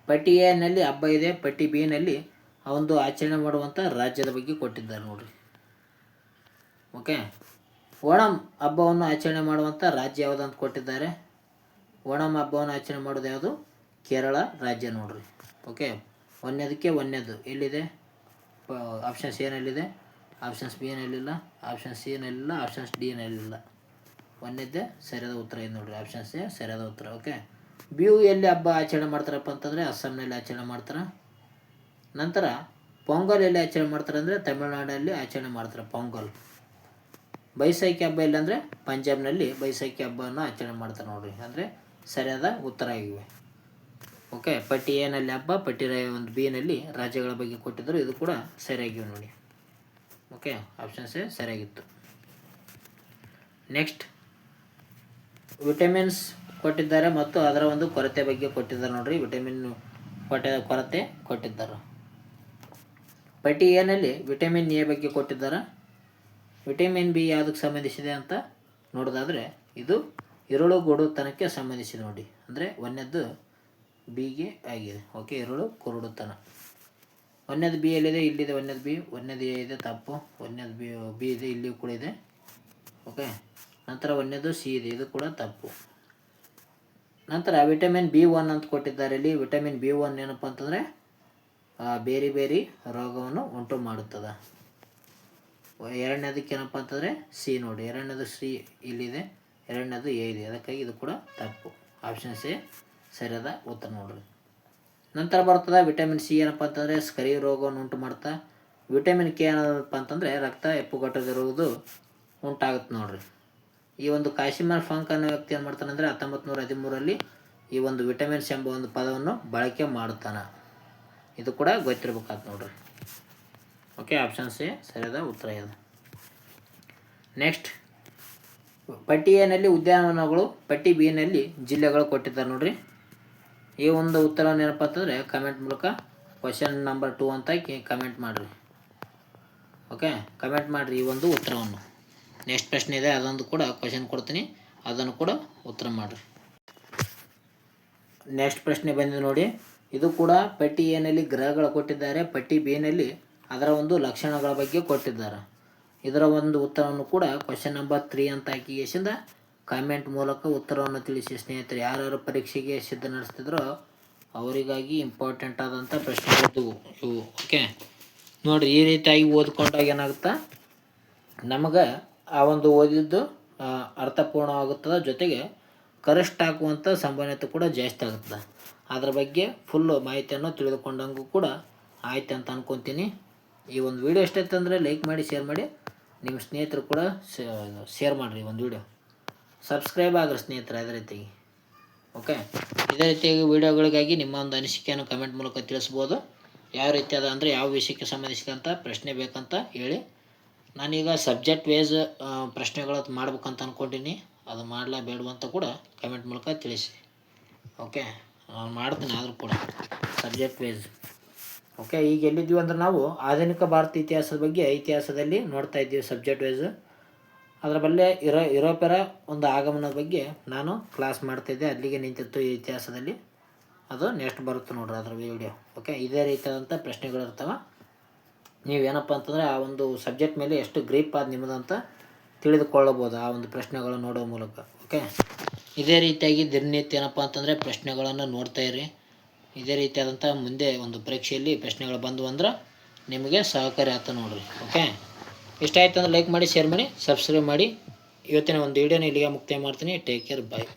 ಪಟ್ಟಿ ಎ ನಲ್ಲಿ ಹಬ್ಬ ಇದೆ, ಪಟ್ಟಿ ಬಿ ನಲ್ಲಿ ಆ ಒಂದು ಆಚರಣೆ ಮಾಡುವಂಥ ರಾಜ್ಯದ ಬಗ್ಗೆ ಕೊಟ್ಟಿದ್ದಾರೆ ನೋಡ್ರಿ. ಓಕೆ, ಓಣಂ ಹಬ್ಬವನ್ನು ಆಚರಣೆ ಮಾಡುವಂಥ ರಾಜ್ಯ ಯಾವುದು ಅಂತ ಕೊಟ್ಟಿದ್ದಾರೆ. ಓಣಂ ಹಬ್ಬವನ್ನು ಆಚರಣೆ ಮಾಡೋದು ಯಾವುದು? ಕೇರಳ ರಾಜ್ಯ ನೋಡ್ರಿ. ಓಕೆ, ಒಂದನೇದು ಎಲ್ಲಿದೆ? ಆಪ್ಷನ್ಸ್ ಎ ನಲ್ಲಿದೆ, ಆಪ್ಷನ್ಸ್ ಬಿ ನಲ್ಲಿಲ್ಲ, ಆಪ್ಷನ್ ಸಿ ನಲ್ಲಿಲ್ಲ, ಆಪ್ಷನ್ಸ್ ಡಿ ನಲ್ಲಿಲ್ಲ. ಒಂದನೇದೇ ಸರಿಯಾದ ಉತ್ತರ ಇದೆ ನೋಡ್ರಿ, ಆಪ್ಷನ್ಸ್ ಎ ಸರಿಯಾದ ಉತ್ತರ. ಓಕೆ, ಬಿಹು ಎಲ್ಲಿ ಹಬ್ಬ ಆಚರಣೆ ಮಾಡ್ತಾರಪ್ಪ ಅಂತಂದರೆ ಅಸ್ಸಾಂನಲ್ಲಿ ಆಚರಣೆ ಮಾಡ್ತಾರೆ. ನಂತರ ಪೊಂಗಲ್ ಎಲ್ಲಿ ಆಚರಣೆ ಮಾಡ್ತಾರೆ ಅಂದರೆ ತಮಿಳುನಾಡಲ್ಲಿ ಆಚರಣೆ ಮಾಡ್ತಾರೆ ಪೊಂಗಲ್. ಬೈಸಾಖಿ ಹಬ್ಬ ಇಲ್ಲಾಂದರೆ ಪಂಜಾಬ್ನಲ್ಲಿ ಬೈಸಾಖಿ ಹಬ್ಬವನ್ನು ಆಚರಣೆ ಮಾಡ್ತಾರೆ ನೋಡ್ರಿ. ಅಂದರೆ ಸರಿಯಾದ ಉತ್ತರ ಆಗಿವೆ. ಓಕೆ, ಪಟ್ಟಿ ಎ ನಲ್ಲಿ ಹಬ್ಬ, ಪಟ್ಟಿ ಒಂದು ಬಿ ನಲ್ಲಿ ರಾಜ್ಯಗಳ ಬಗ್ಗೆ ಕೊಟ್ಟಿದ್ದರು, ಇದು ಕೂಡ ಸರಿಯಾಗಿವೆ ನೋಡಿ. ಓಕೆ, ಆಪ್ಷನ್ಸ್ ಎ ಸರಿಯಾಗಿತ್ತು. ನೆಕ್ಸ್ಟ್, ವಿಟಮಿನ್ಸ್ ಕೊಟ್ಟಿದ್ದಾರೆ ಮತ್ತು ಅದರ ಒಂದು ಕೊರತೆ ಬಗ್ಗೆ ಕೊಟ್ಟಿದ್ದಾರೆ ನೋಡ್ರಿ. ವಿಟಮಿನ್ ಕೊರತೆ ಕೊಟ್ಟಿದ್ದಾರೆ. ಪಟ್ಟಿ ಎ ನಲ್ಲಿ ವಿಟಮಿನ್ ಎ ಬಗ್ಗೆ ಕೊಟ್ಟಿದ್ದಾರೆ. ವಿಟಮಿನ್ ಬಿ ಯಾವುದಕ್ಕೆ ಸಂಬಂಧಿಸಿದೆ ಅಂತ ನೋಡೋದಾದರೆ ಇದು ಇರುಳುಗೂಡುತನಕ್ಕೆ ಸಂಬಂಧಿಸಿದೆ ನೋಡಿ. ಅಂದರೆ ಒಂದನೇದು ಬಿಗೆ ಆಗಿದೆ. ಓಕೆ, ಇರುಳು ಕುರುಡುತನ. ಒಂದನೇದು ಬಿ ಎಲ್ಲಿದೆ? ಇಲ್ಲಿದೆ ಒಂದನೇದು ಬಿ. ಒಂದನೇದು ಎ ಇದೆ, ತಪ್ಪು. ಒಂದನೇದು ಬಿ ಇದೆ, ಇಲ್ಲಿ ಕೂಡ ಇದೆ. ಓಕೆ, ನಂತರ ಒಂದನೇದು ಸಿ ಇದೆ, ಇದು ಕೂಡ ತಪ್ಪು. ನಂತರ ವಿಟಮಿನ್ B1 ಅಂತ ಕೊಟ್ಟಿದ್ದಾರೆ. ಇಲ್ಲಿ ವಿಟಮಿನ್ B1 ಏನಪ್ಪ ಅಂತಂದರೆ ಬೇರೆ ರೋಗವನ್ನು ಉಂಟು ಮಾಡುತ್ತದೆ. ಎರಡನೇದಕ್ಕೆ ಏನಪ್ಪ ಅಂತಂದರೆ ಸಿ ನೋಡಿ. ಎರಡನೇದು ಸಿ ಇಲ್ಲಿದೆ, ಎರಡನೇದು ಎ ಇದೆ, ಅದಕ್ಕಾಗಿ ಇದು ಕೂಡ ತಪ್ಪು. ಆಪ್ಷನ್ ಸಿ ಸರಿಯಾದ ಉತ್ತರ ನೋಡ್ರಿ. ನಂತರ ಬರ್ತದೆ ವಿಟಮಿನ್ ಸಿ ಏನಪ್ಪ ಅಂತಂದರೆ ಸ್ಕರಿ ರೋಗವನ್ನು ಉಂಟು ಮಾಡ್ತಾ. ವಿಟಮಿನ್ ಕೆ ಏನಪ್ಪ ಅಂತಂದರೆ ರಕ್ತ ಹೆಪ್ಪುಗಟ್ಟದಿರುವುದು ಉಂಟಾಗುತ್ತೆ ನೋಡ್ರಿ. ಈ ಒಂದು ಕಾಶಿಮರ್ ಫಂಕ್ ಅನ್ನೋ ವ್ಯಕ್ತಿ ಏನು ಮಾಡ್ತಾನೆ ಅಂದರೆ 1913ರಲ್ಲಿ ಈ ಒಂದು ವಿಟಮಿನ್ಸ್ ಎಂಬ ಒಂದು ಪದವನ್ನು ಬಳಕೆ ಮಾಡ್ತಾನೆ. ಇದು ಕೂಡ ಗೊತ್ತಿರ್ಬೇಕಾಗ್ತದೆ ನೋಡ್ರಿ. ಓಕೆ, ಆಪ್ಷನ್ ಸಿ ಸರಿಯಾದ ಉತ್ತರ ಇದೆ. ನೆಕ್ಸ್ಟ್, ಪಟ್ಟಿ ಎ ನಲ್ಲಿ ಉದ್ಯಾನವನಗಳು, ಪಟ್ಟಿ ಬಿ ನಲ್ಲಿ ಜಿಲ್ಲೆಗಳು ಕೊಟ್ಟಿದ್ದಾರೆ ನೋಡ್ರಿ. ಈ ಒಂದು ಉತ್ತರವನ್ನು ಏನಪ್ಪ ಅಂತಂದರೆ ಕಮೆಂಟ್ ಮೂಲಕ ಕ್ವಶನ್ ನಂಬರ್ 2 ಅಂತ ಕಮೆಂಟ್ ಮಾಡಿರಿ. ಓಕೆ, ಕಮೆಂಟ್ ಮಾಡಿರಿ ಈ ಒಂದು ಉತ್ತರವನ್ನು. ನೆಕ್ಸ್ಟ್ ಪ್ರಶ್ನೆ ಇದೆ, ಅದೊಂದು ಕೂಡ ಕ್ವಶನ್ ಕೊಡ್ತೀನಿ, ಅದನ್ನು ಕೂಡ ಉತ್ತರ ಮಾಡಿರಿ. ನೆಕ್ಸ್ಟ್ ಪ್ರಶ್ನೆ ಬಂದಿದೆ ನೋಡಿ. ಇದು ಕೂಡ ಪಟ್ಟಿ ಎ ನಲ್ಲಿ ಗ್ರಹಗಳು ಕೊಟ್ಟಿದ್ದಾರೆ, ಪಟ್ಟಿ ಬಿ ನಲ್ಲಿ ಅದರ ಒಂದು ಲಕ್ಷಣಗಳ ಬಗ್ಗೆ ಕೊಟ್ಟಿದ್ದಾರೆ. ಇದರ ಒಂದು ಉತ್ತರವನ್ನು ಕೂಡ ಕ್ವಶನ್ ನಂಬರ್ 3 ಅಂತ ಹಾಕಿಗೆಸಿಂದ ಕಾಮೆಂಟ್ ಮೂಲಕ ಉತ್ತರವನ್ನು ತಿಳಿಸಿ ಸ್ನೇಹಿತರೆ. ಯಾರ್ಯಾರು ಪರೀಕ್ಷೆಗೆ ಸಿದ್ಧ ನಡೆಸ್ತಿದ್ರೋ ಅವರಿಗಾಗಿ ಇಂಪಾರ್ಟೆಂಟ್ ಆದಂಥ ಪ್ರಶ್ನೆಗಳು ಇವು. ಓಕೆ, ನೋಡಿರಿ ಈ ರೀತಿಯಾಗಿ ಓದ್ಕೊಂಡಾಗ ಏನಾಗುತ್ತಾ ನಮಗೆ ಆ ಒಂದು ಓದಿದ್ದು ಅರ್ಥಪೂರ್ಣವಾಗುತ್ತದೆ, ಜೊತೆಗೆ ಕರೆಕ್ಟ್ ಆಗುವಂಥ ಸಂಭಾವ್ಯತೆ ಕೂಡ ಜಾಸ್ತಿ ಆಗುತ್ತದೆ. ಅದರ ಬಗ್ಗೆ ಫುಲ್ಲು ಮಾಹಿತಿಯನ್ನು ತಿಳಿದುಕೊಂಡಂಗೂ ಕೂಡ ಆಯ್ತು ಅಂತ ಅಂದ್ಕೊತೀನಿ. ಈ ಒಂದು ವಿಡಿಯೋ ಎಷ್ಟೈತೆ ಅಂದರೆ ಲೈಕ್ ಮಾಡಿ, ಶೇರ್ ಮಾಡಿ, ನಿಮ್ಮ ಸ್ನೇಹಿತರು ಕೂಡ ಶೇರ್ ಮಾಡಿರಿ ಒಂದು ವಿಡಿಯೋ. ಸಬ್ಸ್ಕ್ರೈಬ್ ಆಗ್ರಿ ಸ್ನೇಹಿತರೆ ಅದೇ ರೀತಿಯಾಗಿ. ಓಕೆ, ಇದೇ ರೀತಿಯಾಗಿ ವಿಡಿಯೋಗಳಿಗಾಗಿ ನಿಮ್ಮ ಒಂದು ಅನಿಸಿಕೆಯನ್ನು ಕಮೆಂಟ್ ಮೂಲಕ ತಿಳಿಸ್ಬೋದು. ಯಾವ ರೀತಿಯಾದ ಅಂದರೆ ಯಾವ ವಿಷಯಕ್ಕೆ ಸಂಬಂಧಿಸಿದಂಥ ಪ್ರಶ್ನೆ ಬೇಕಂತ ಹೇಳಿ. ನಾನೀಗ ಸಬ್ಜೆಕ್ಟ್ ವೈಸ್ ಪ್ರಶ್ನೆಗಳು ಮಾಡ್ಬೇಕಂತ ಅಂದ್ಕೊಂಡಿನಿ. ಅದು ಮಾಡಲಾ ಬೇಡವಂತ ಕೂಡ ಕಮೆಂಟ್ ಮೂಲಕ ತಿಳಿಸಿ. ಓಕೆ, ನಾನು ಮಾಡ್ತೀನಿ ಆದರೂ ಕೂಡ ಸಬ್ಜೆಕ್ಟ್ ವೈಸ್. ಓಕೆ, ಈಗ ಎಲ್ಲಿದ್ದೀವಿ ಅಂದ್ರೆ ನಾವು ಆಧುನಿಕ ಭಾರತ ಇತಿಹಾಸದ ಬಗ್ಗೆ ಇತಿಹಾಸದಲ್ಲಿ ನೋಡ್ತಾ ಇದ್ದೀವಿ ಸಬ್ಜೆಕ್ಟ್ ವೈಸ್. ಅದರ ಬಲ್ಲೇ ಯುರೋಪ್ಯರ ಒಂದು ಆಗಮನದ ಬಗ್ಗೆ ನಾನು ಕ್ಲಾಸ್ ಮಾಡ್ತಾಯಿದ್ದೆ. ಅಲ್ಲಿಗೆ ನಿಂತಿತ್ತು ಈ ಇತಿಹಾಸದಲ್ಲಿ. ಅದು ನೆಕ್ಸ್ಟ್ ಬರುತ್ತೆ ನೋಡ್ರಿ ಅದರ ವಿಡಿಯೋ. ಓಕೆ, ಇದೇ ರೀತಿಯಾದಂಥ ಪ್ರಶ್ನೆಗಳಿರ್ತವೆ. ನೀವೇನಪ್ಪ ಅಂತಂದರೆ ಆ ಒಂದು ಸಬ್ಜೆಕ್ಟ್ ಮೇಲೆ ಎಷ್ಟು ಗ್ರೀಪ್ ಆದ ನಿಮ್ಮದಂತ ತಿಳಿದುಕೊಳ್ಳಬೋದು ಆ ಒಂದು ಪ್ರಶ್ನೆಗಳನ್ನು ನೋಡೋ ಮೂಲಕ. ಓಕೆ, ಇದೇ ರೀತಿಯಾಗಿ ದಿನನಿತ್ಯ ಏನಪ್ಪ ಅಂತಂದರೆ ಪ್ರಶ್ನೆಗಳನ್ನು ನೋಡ್ತಾ ಇರಿ. ಇದೇ ರೀತಿಯಾದಂಥ ಮುಂದೆ ಒಂದು ಪರೀಕ್ಷೆಯಲ್ಲಿ ಪ್ರಶ್ನೆಗಳು ಬಂದವು ಅಂದ್ರೆ ನಿಮಗೆ ಸಹಕಾರಿ ಆಯ್ತು ನೋಡ್ರಿ. ಓಕೆ, ಇಷ್ಟ ಆಯ್ತು ಅಂದ್ರೆ ಲೈಕ್ ಮಾಡಿ, ಶೇರ್ ಮಾಡಿ, ಸಬ್ಸ್ಕ್ರೈಬ್ ಮಾಡಿ. ಇವತ್ತಿನ ಒಂದು ವಿಡಿಯೋನ ಇಲ್ಲಿಗೆ ಮುಕ್ತಾಯ ಮಾಡ್ತೀನಿ. ಟೇಕ್ ಕೇರ್, ಬಾಯ್.